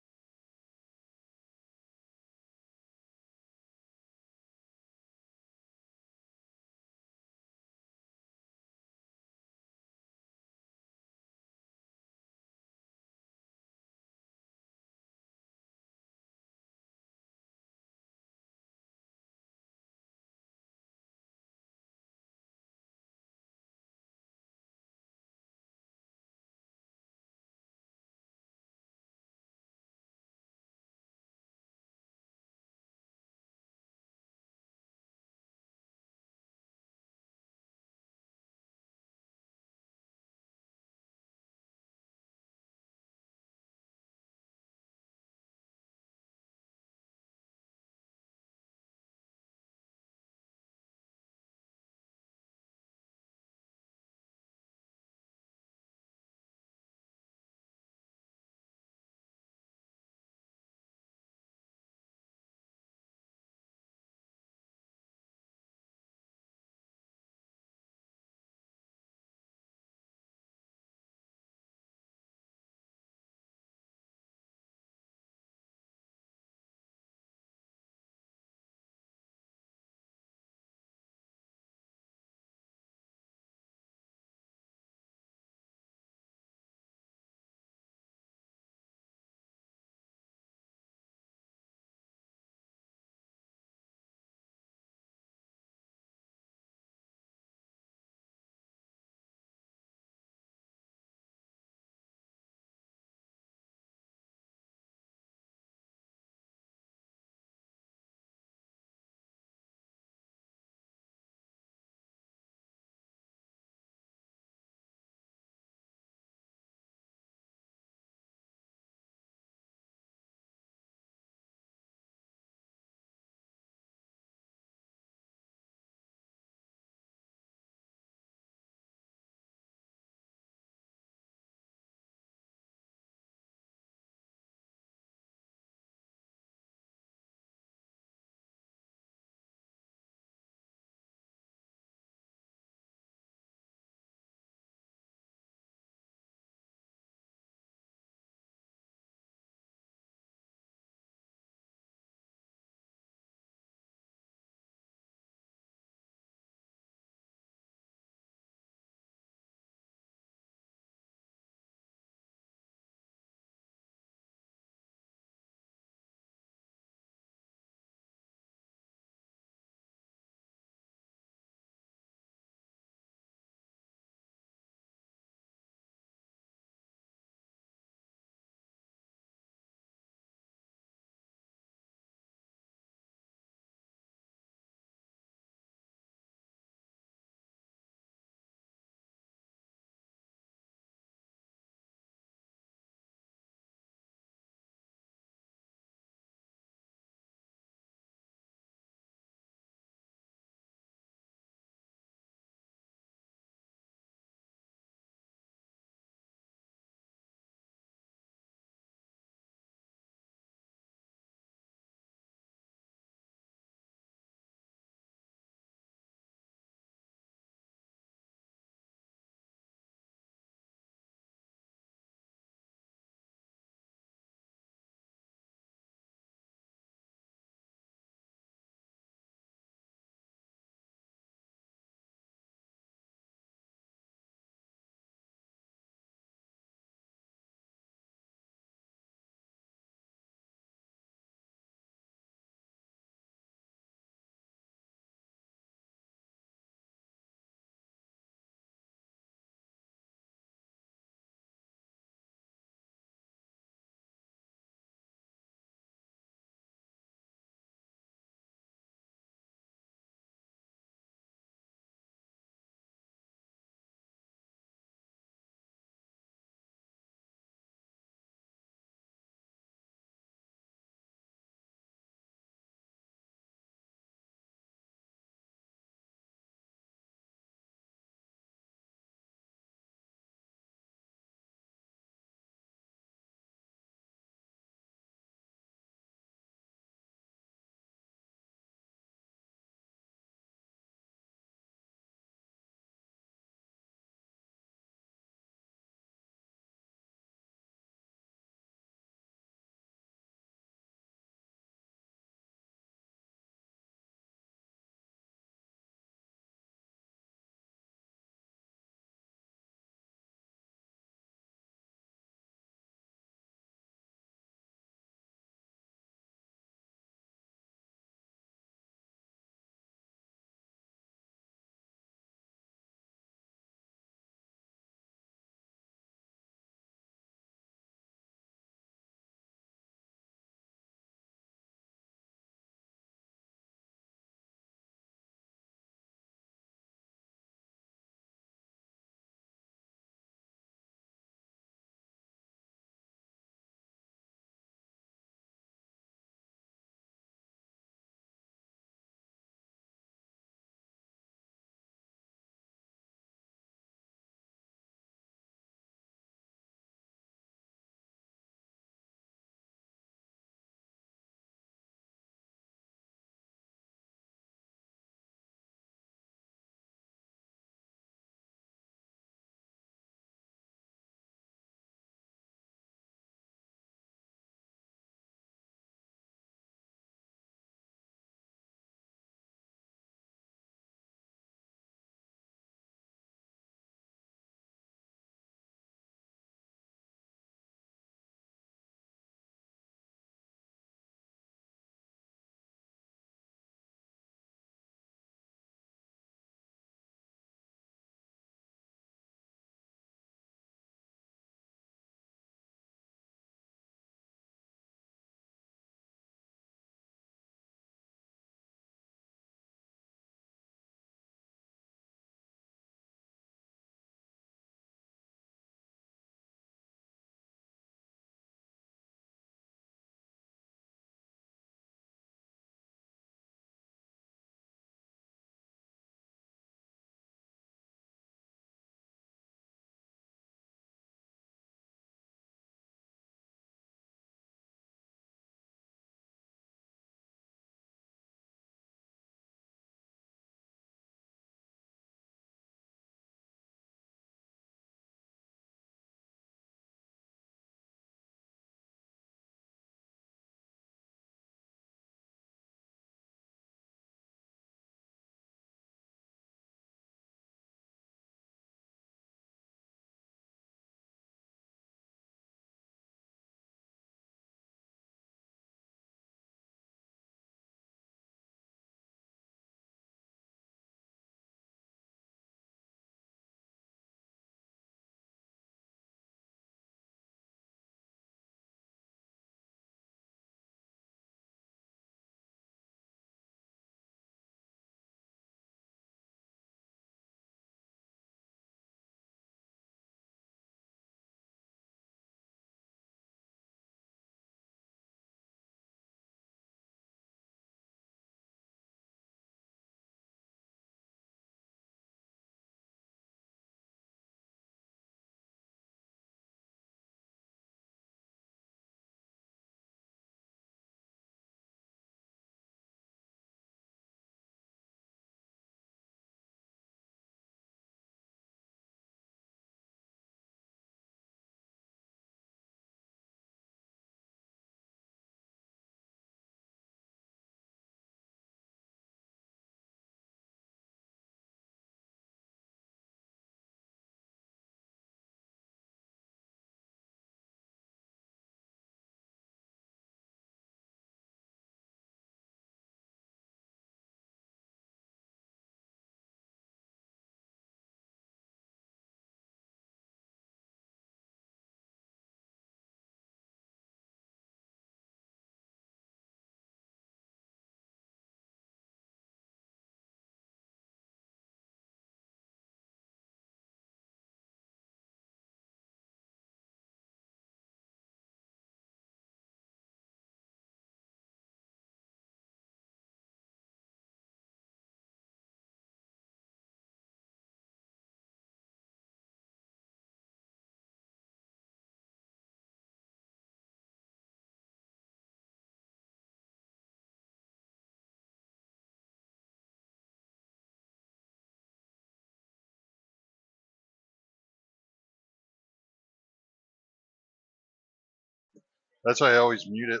That's why I always mute it.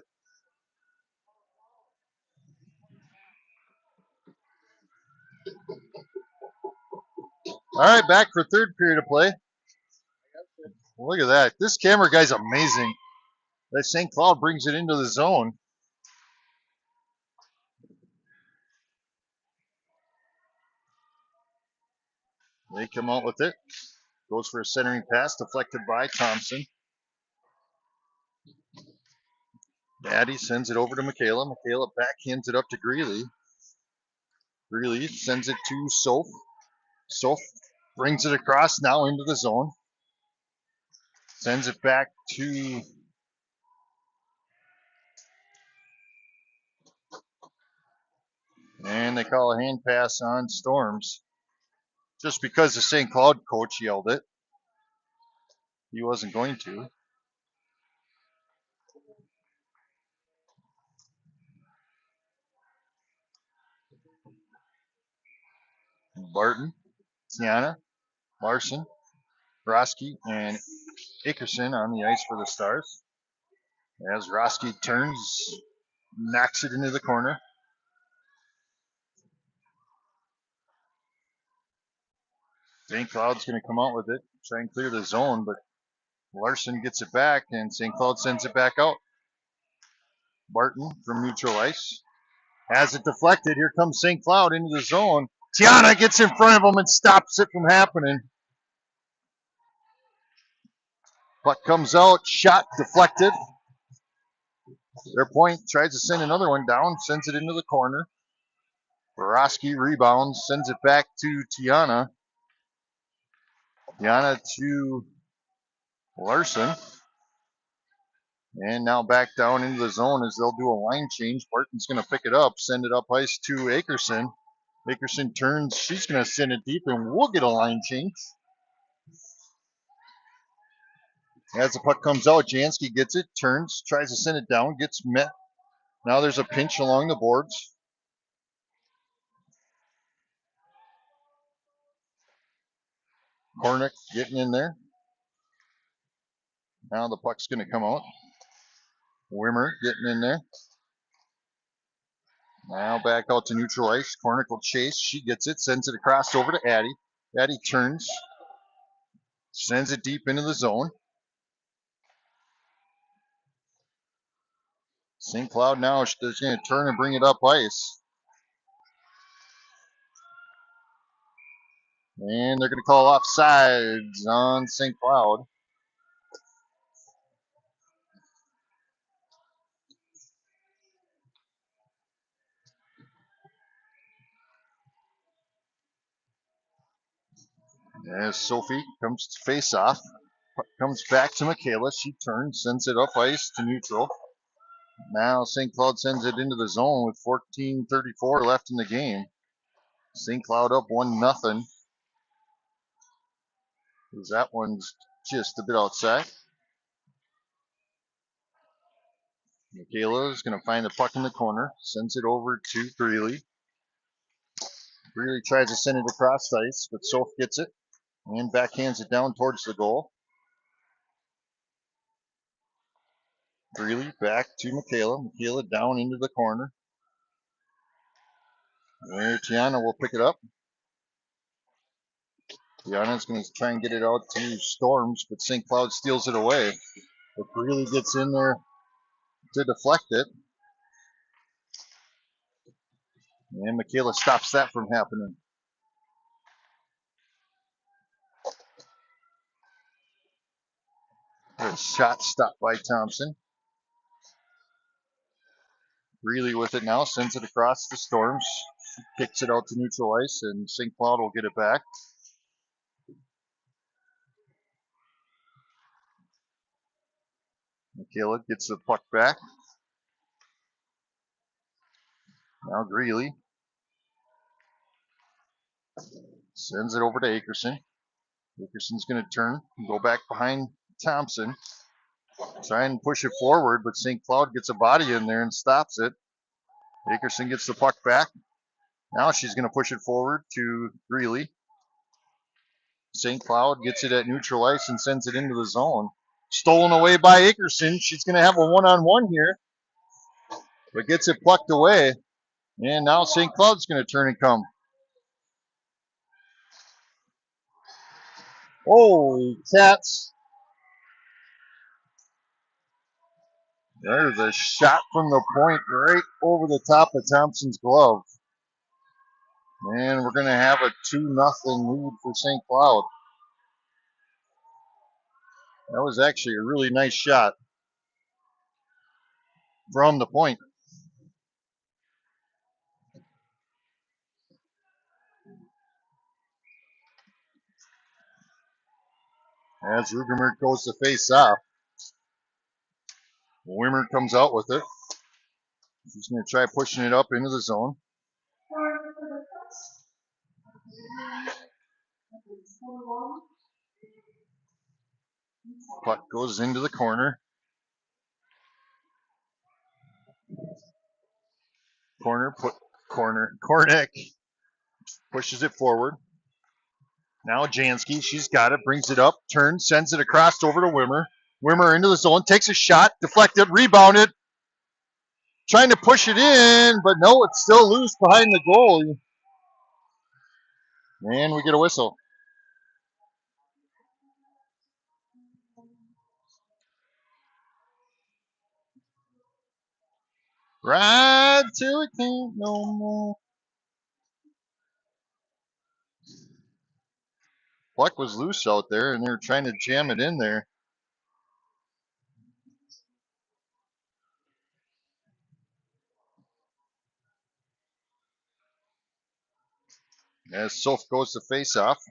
All right, back for third period of play. Look at that. This camera guy's amazing. That St. Cloud brings it into the zone. They come out with it. Goes for a centering pass, deflected by Thompson. Daddy sends it over to Michaela. Michaela backhands it up to Greeley. Greeley sends it to Soph. Soph brings it across now into the zone. Sends it back to and they call a hand pass on Storms. Just because the St. Cloud coach yelled it. He wasn't going to. Barton, Tiana, Larson, Roski, and Akerson on the ice for the Stars. As Roski turns, knocks it into the corner. St. Cloud's going to come out with it, try and clear the zone, but Larson gets it back, and St. Cloud sends it back out. Barton from neutral ice has it deflected. Here comes St. Cloud into the zone. Tiana gets in front of him and stops it from happening. Puck comes out, shot deflected. Their point tries to send another one down, sends it into the corner. Borowski rebounds, sends it back to Tiana. Tiana to Larson. And now back down into the zone as they'll do a line change. Barton's going to pick it up, send it up ice to Akerson. Akerson turns, she's going to send it deep, and we'll get a line change. As the puck comes out, Jansky gets it, turns, tries to send it down, gets met. Now there's a pinch along the boards. Kornick getting in there. Now the puck's going to come out. Wimmer getting in there. Now back out to neutral ice. Kornick will chase. She gets it, sends it across over to Addie. Addie turns, sends it deep into the zone. St. Cloud now is going to turn and bring it up ice. And they're going to call offsides on St. Cloud. As Sophie comes to face off, comes back to Michaela. She turns, sends it up ice to neutral. Now St. Cloud sends it into the zone with 14:34 left in the game. St. Cloud up 1-0. That one's just a bit outside. Michaela is going to find the puck in the corner, sends it over to Greeley. Greeley tries to send it across ice, but Soph gets it and backhands it down towards the goal. Greeley back to Michaela. Michaela down into the corner. Where Tiana will pick it up. Tiana's going to try and get it out to Storms, but St. Cloud steals it away. But Greeley gets in there to deflect it. And Michaela stops that from happening. A shot stopped by Thompson. Greeley with it now, sends it across the Storms. Kicks it out to neutral ice, and St. Cloud will get it back. Michaela gets the puck back. Now Greeley sends it over to Akerson. Akerson's going to turn and go back behind Thompson. Try and push it forward, but St. Cloud gets a body in there and stops it. Akerson gets the puck back. Now she's going to push it forward to Greeley. St. Cloud gets it at neutral ice and sends it into the zone. stolen away by Akerson. She's going to have a one-on-one here, but gets it plucked away. And now St. Cloud's going to turn and come. Holy cats. There's a shot from the point right over the top of Thompson's glove. And we're going to have a 2-0 lead for St. Cloud. That was actually a really nice shot from the point. As Rugermer goes to face off. Wimmer comes out with it. He's going to try pushing it up into the zone. Puck goes into the corner. Kornick pushes it forward. Now Jansky, she's got it, brings it up, turns, sends it across over to Wimmer. Wimmer into the zone, takes a shot, deflected, rebounded. Trying to push it in, but no, it's still loose behind the goalie. And we get a whistle. Right till it can't no more. Puck was loose out there, and they were trying to jam it in there. As Soph goes to face off.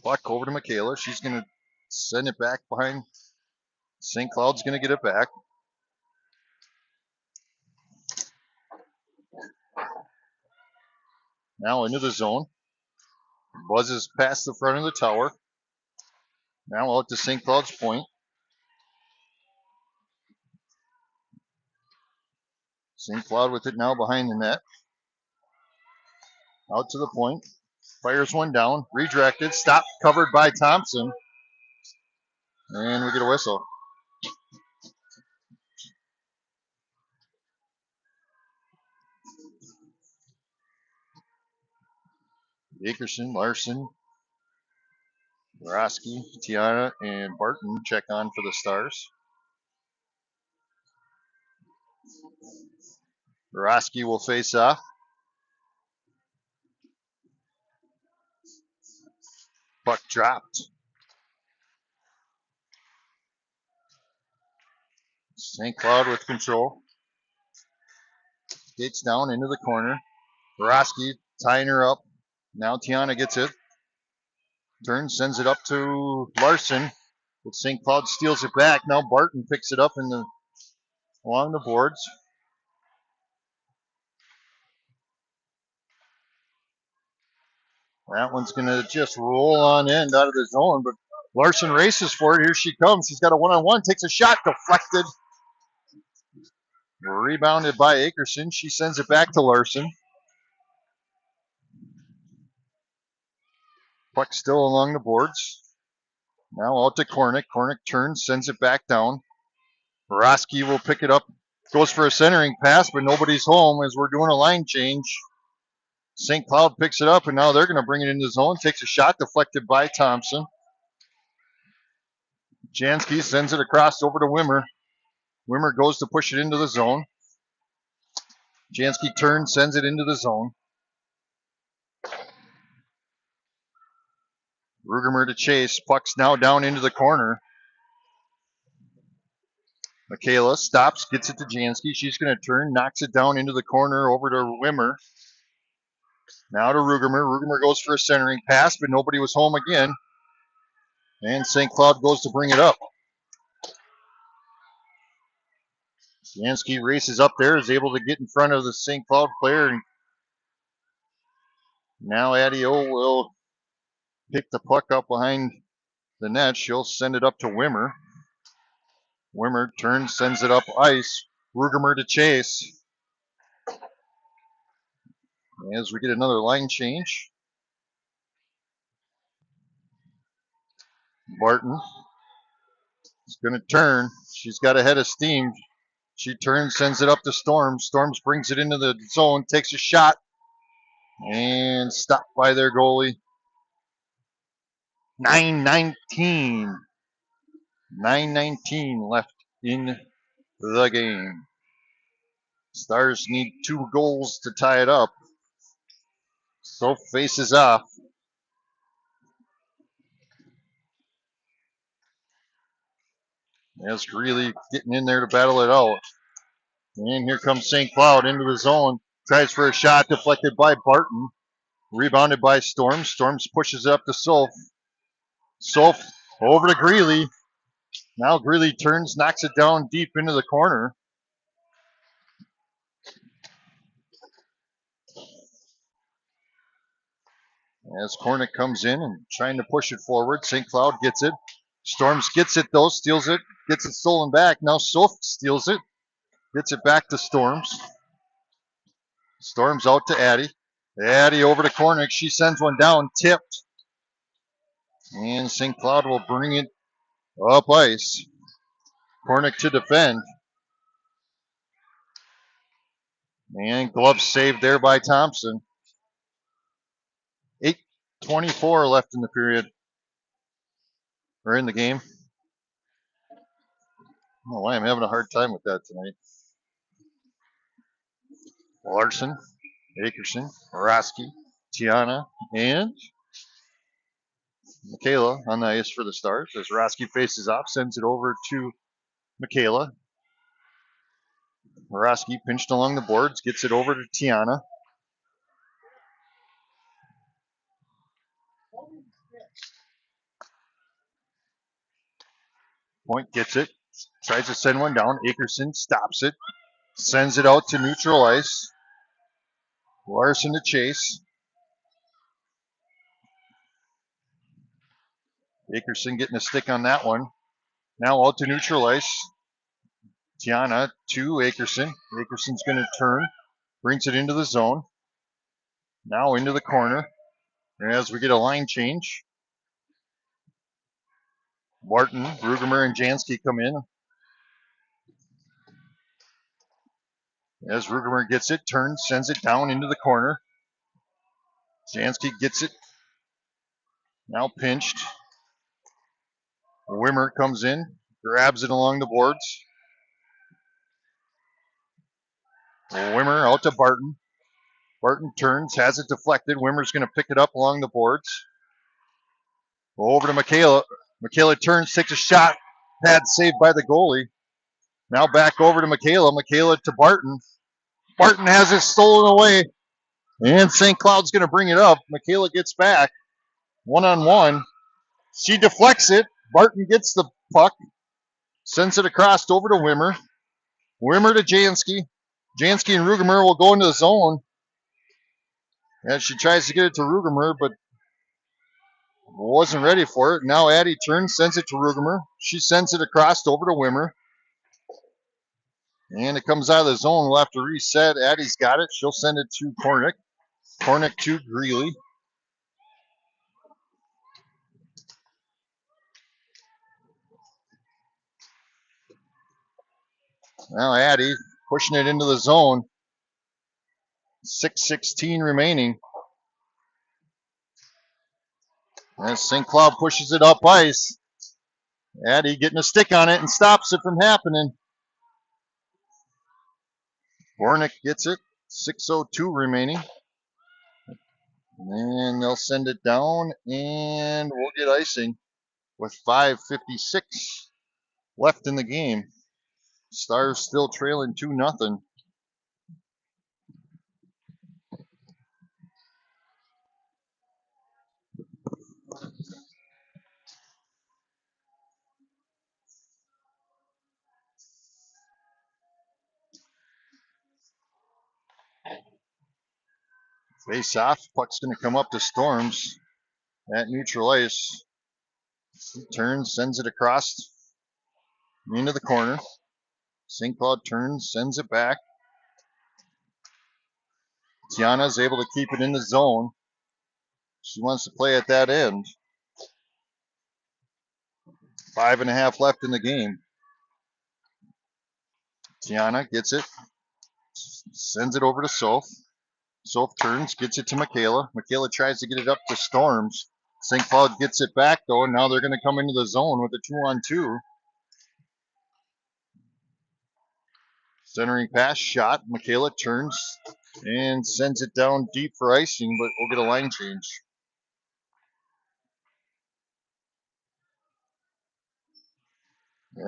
Puck over to Michaela. She's going to send it back behind. St. Cloud's going to get it back. Now into the zone. Buzzes past the front of the tower. Now out to St. Cloud's point. St. Cloud with it now behind the net. Out to the point. Fires one down. Redirected. Stopped. Covered by Thompson. And we get a whistle. Akerson, Larson, Roski, Tiana, and Barton check on for the Stars. Roski will face off. Puck dropped. St. Cloud with control. Skates down into the corner. Roski tying her up. Now Tiana gets it. Turns, sends it up to Larson. But St. Cloud steals it back. Now Barton picks it up along the boards. That one's going to just roll on end out of the zone. But Larson races for it. Here she comes. She's got a one-on-one. Takes a shot. Deflected. Rebounded by Akerson. She sends it back to Larson. Puck still along the boards. Now out to Kornick. Kornick turns, sends it back down. Roski will pick it up. Goes for a centering pass, but nobody's home as we're doing a line change. St. Cloud picks it up, and now they're going to bring it into the zone. Takes a shot, deflected by Thompson. Jansky sends it across over to Wimmer. Wimmer goes to push it into the zone. Jansky turns, sends it into the zone. Rugermer to chase. Puck's now down into the corner. Michaela stops, gets it to Jansky. She's going to turn, knocks it down into the corner over to Wimmer. Now to Rugermer. Rugermer goes for a centering pass, but nobody was home again. And St. Cloud goes to bring it up. Jansky races up there, is able to get in front of the St. Cloud player. And now Adio will pick the puck up behind the net. She'll send it up to Wimmer. Wimmer turns, sends it up ice. Rugermer to chase. As we get another line change. Barton is going to turn. She's got a head of steam. She turns, sends it up to Storms. Storms brings it into the zone, takes a shot, and stopped by their goalie. 9:19. 9:19 left in the game. Stars need 2 goals to tie it up. So faces off. As Greeley getting in there to battle it out. And here comes St. Cloud into the zone. Tries for a shot, deflected by Barton. Rebounded by Storms. Storms pushes it up to Solf. Solf over to Greeley. Now Greeley turns, knocks it down deep into the corner. As Kornick comes in and trying to push it forward. St. Cloud gets it. Storms gets it though, steals it, gets it stolen back. Now Solf steals it, gets it back to Storms. Storms out to Addie. Addie over to Kornick. She sends one down, tipped. And St. Cloud will bring it up ice. Kornick to defend. And glove saved there by Thompson. 8:24 left in the period. Or in the game. I don't know why I'm having a hard time with that tonight. Larson, Akerson, Roski, Tiana, and Michaela on the ice for the Stars. As Roski faces off, sends it over to Michaela. Roski pinched along the boards, gets it over to Tiana. Point gets it, tries to send one down. Akerson stops it, sends it out to neutral ice. Larson to chase. Akerson getting a stick on that one. Now out to neutral ice. Tiana to Akerson. Akerson's going to turn, brings it into the zone. Now into the corner. As we get a line change. Martin, Rugemer, and Jansky come in. As Rugemer gets it, turns, sends it down into the corner. Jansky gets it. Now pinched. Wimmer comes in, grabs it along the boards. Wimmer out to Barton. Barton turns, has it deflected. Wimmer's going to pick it up along the boards. Over to Michaela. Michaela turns, takes a shot. Pad saved by the goalie. Now back over to Michaela. Michaela to Barton. Barton has it stolen away. And St. Cloud's going to bring it up. Michaela gets back. 1-on-1. She deflects it. Barton gets the puck. Sends it across over to Wimmer. Wimmer to Jansky. Jansky and Rugemer will go into the zone. As she tries to get it to Rugemer, but wasn't ready for it. Now Addie turns, sends it to Rugemer. She sends it across over to Wimmer. And it comes out of the zone. We'll have to reset. Addie's got it. She'll send it to Kornick. Kornick to Greeley. Now Addie pushing it into the zone. 6:16 remaining. As St. Cloud pushes it up ice. Addie getting a stick on it and stops it from happening. Kornick gets it. 6:02 remaining. And they'll send it down, and we'll get icing with 5:56 left in the game. Stars still trailing 2-0. Face off. Puck's going to come up to Storms at neutral ice. He turns, sends it across into the corner. St. Cloud turns, sends it back. Tiana's able to keep it in the zone. She wants to play at that end. 5.5 left in the game. Tiana gets it, sends it over to Soph. Soph turns, gets it to Michaela. Michaela tries to get it up to Storms. St. Cloud gets it back, though, and now they're going to come into the zone with a 2-on-2. Centering pass, shot. Michaela turns and sends it down deep for icing, but we'll get a line change.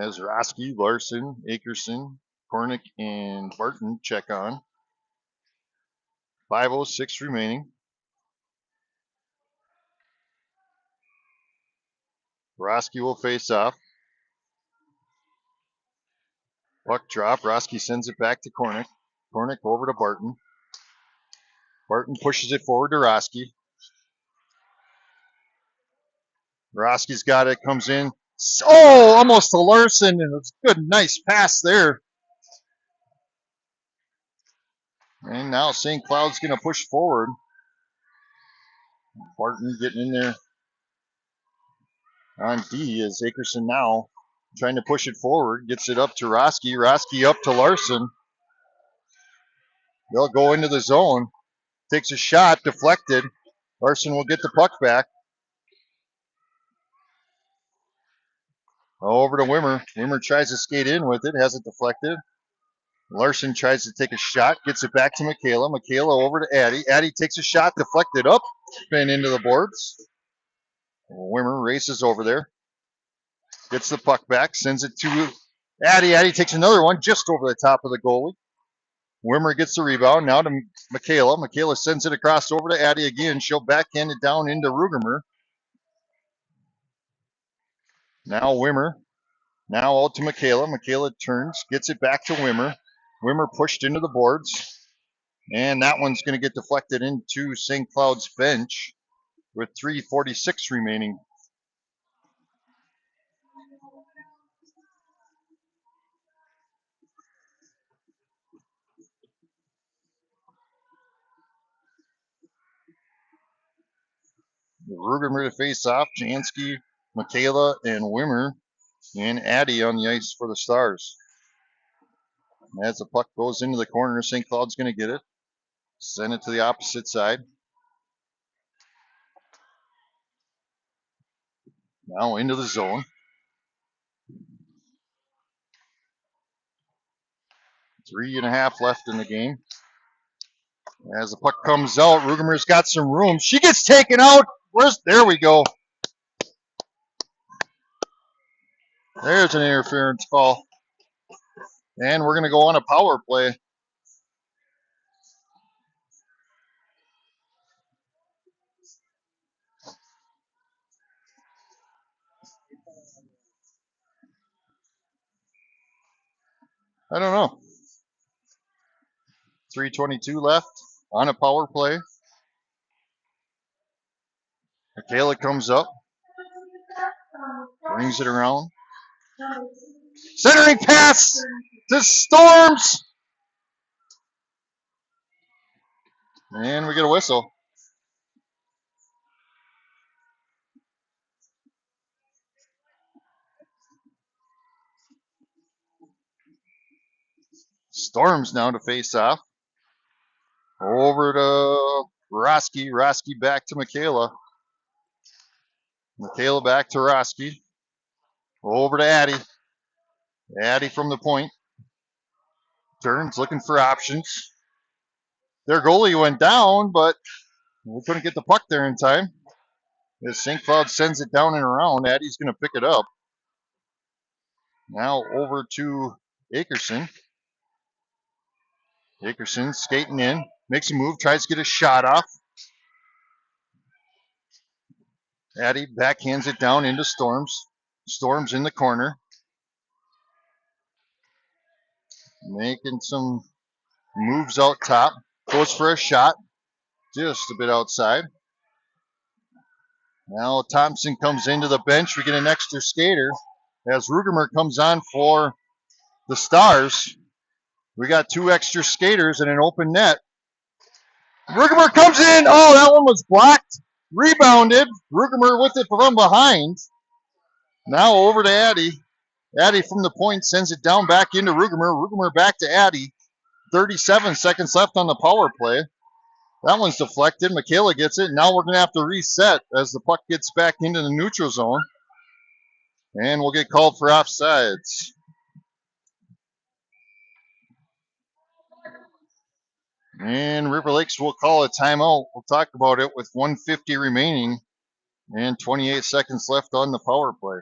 As Roski, Larson, Akerson, Kornick, and Barton check on. 5:06 remaining. Roski will face off. Puck drop. Roski sends it back to Kornick. Kornick over to Barton. Barton pushes it forward to Roski. Roski's got it, comes in. Oh, almost to Larson, and it's a good, nice pass there. And now St. Cloud's going to push forward. Barton getting in there on D is Akerson now trying to push it forward. Gets it up to Roski. Roski up to Larson. They'll go into the zone. Takes a shot, deflected. Larson will get the puck back. Over to Wimmer. Wimmer tries to skate in with it, has it deflected. Larson tries to take a shot, gets it back to Michaela. Michaela over to Addie. Addie takes a shot, deflected up, spin into the boards. Wimmer races over there, gets the puck back, sends it to Addie. Addie takes another one just over the top of the goalie. Wimmer gets the rebound, now to Michaela. Michaela sends it across over to Addie again. She'll backhand it down into Rugemer. Now Wimmer. Now out to Michaela. Michaela turns, gets it back to Wimmer. Wimmer pushed into the boards. And that one's going to get deflected into St. Cloud's bench with 3:46 remaining. Rugemer to face off. Jansky, Michaela, and Wimmer, and Addie on the ice for the Stars. As the puck goes into the corner, St. Cloud's going to get it. Send it to the opposite side. Now into the zone. 3.5 left in the game. As the puck comes out, Rugemer's got some room. She gets taken out. There we go. There's an interference call. And we're going to go on a power play. I don't know. 3:22 left on a power play. Michaela comes up, brings it around. Centering pass to Storms. And we get a whistle. Storms now to face off. Over to Roski. Roski back to Michaela. Michaela back to Roski. Over to Addie. Addie from the point. Turns, looking for options. Their goalie went down, but we couldn't get the puck there in time. As St. Cloud sends it down and around, Addie's going to pick it up. Now over to Akerson. Akerson skating in, makes a move, tries to get a shot off. Addie backhands it down into Storms. Storms in the corner. Making some moves out top. Goes for a shot. Just a bit outside. Now Thompson comes into the bench. We get an extra skater. As Rugemer comes on for the Stars. We got 2 extra skaters and an open net. Rugemer comes in. Oh, that one was blocked. Rebounded. Rugemer with it from behind. Now over to Addie. Addie from the point sends it down back into Rugemer. Rugemer back to Addie. 37 seconds left on the power play. That one's deflected. Michaela gets it. Now we're going to have to reset as the puck gets back into the neutral zone. And we'll get called for offsides. And River Lakes will call a timeout. We'll talk about it with 150 remaining and 28 seconds left on the power play.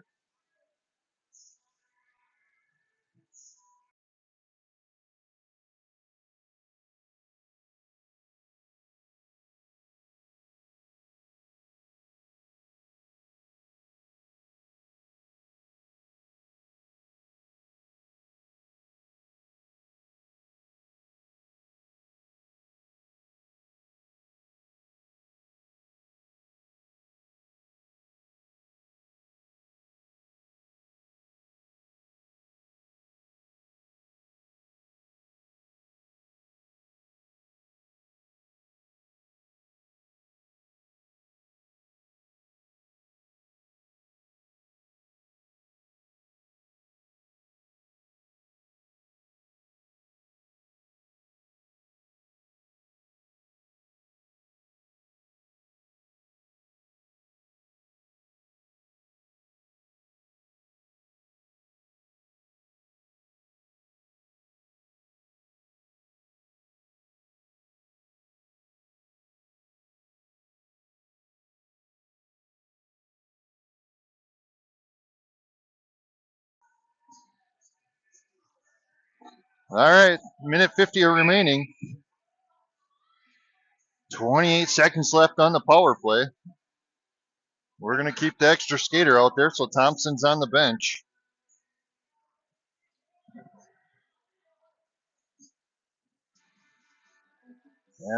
All right, minute 50 remaining. 28 seconds left on the power play. We're going to keep the extra skater out there, so Thompson's on the bench.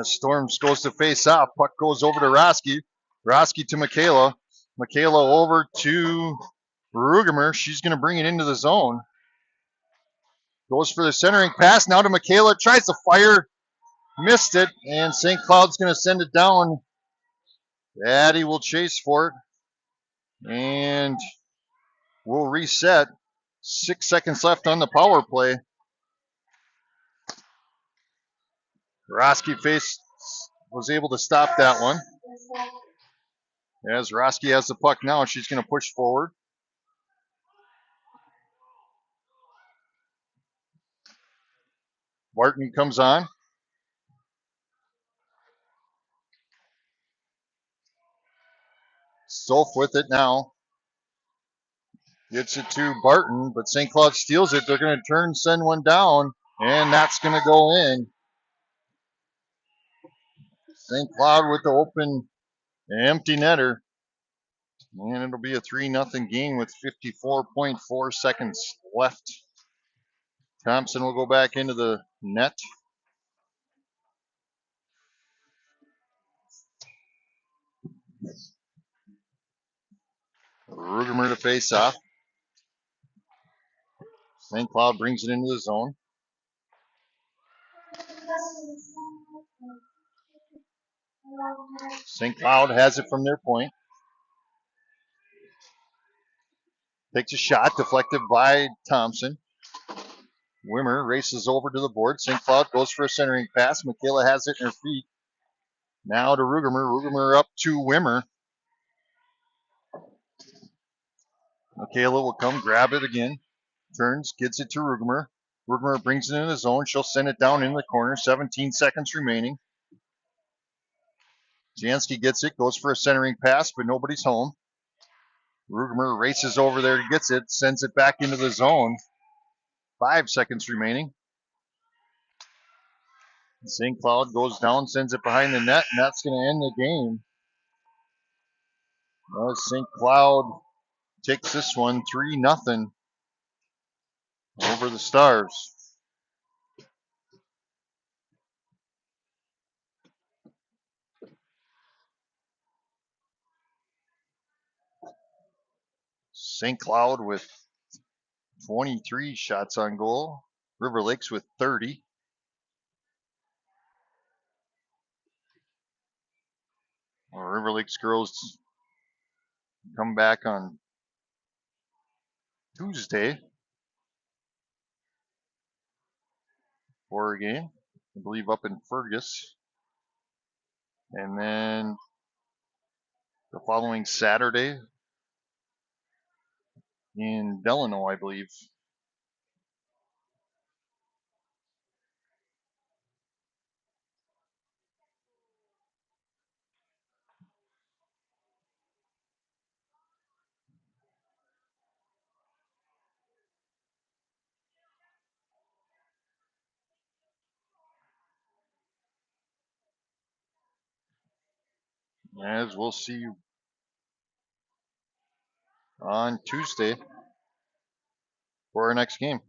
As Storms goes to face off, puck goes over to Roski. Roski to Michaela. Michaela over to Rugemer. She's going to bring it into the zone. Goes for the centering pass. Now to Michaela. Tries to fire. Missed it. And St. Cloud's going to send it down. Addie will chase for it. And we'll reset. 6 seconds left on the power play. Roski was able to stop that one. As Roski has the puck now, she's going to push forward. Barton comes on. Stolf with it now. Gets it to Barton, but St. Cloud steals it. They're going to turn, send one down, and that's going to go in. St. Cloud with the open empty netter. And it'll be a 3-0 game with 54.4 seconds left. Thompson will go back into the net. Rugemer to face off. St. Cloud brings it into the zone. St. Cloud has it from their point. Takes a shot, deflected by Thompson. Wimmer races over to the board. St. Cloud goes for a centering pass. Michaela has it in her feet. Now to Rugemer. Rugemer up to Wimmer. Michaela will come grab it again. Turns, gets it to Rugemer. Rugemer brings it in the zone. She'll send it down in the corner. 17 seconds remaining. Jansky gets it, goes for a centering pass, but nobody's home. Rugemer races over there, gets it, sends it back into the zone. 5 seconds remaining. St. Cloud goes down, sends it behind the net, and that's going to end the game. St. Cloud takes this one 3-0 over the Stars. St. Cloud with 23 shots on goal. River Lakes with 30. River Lakes girls come back on Tuesday for a game, I believe up in Fergus. And then the following Saturday in Delano, I believe. As we'll see you on Tuesday for our next game.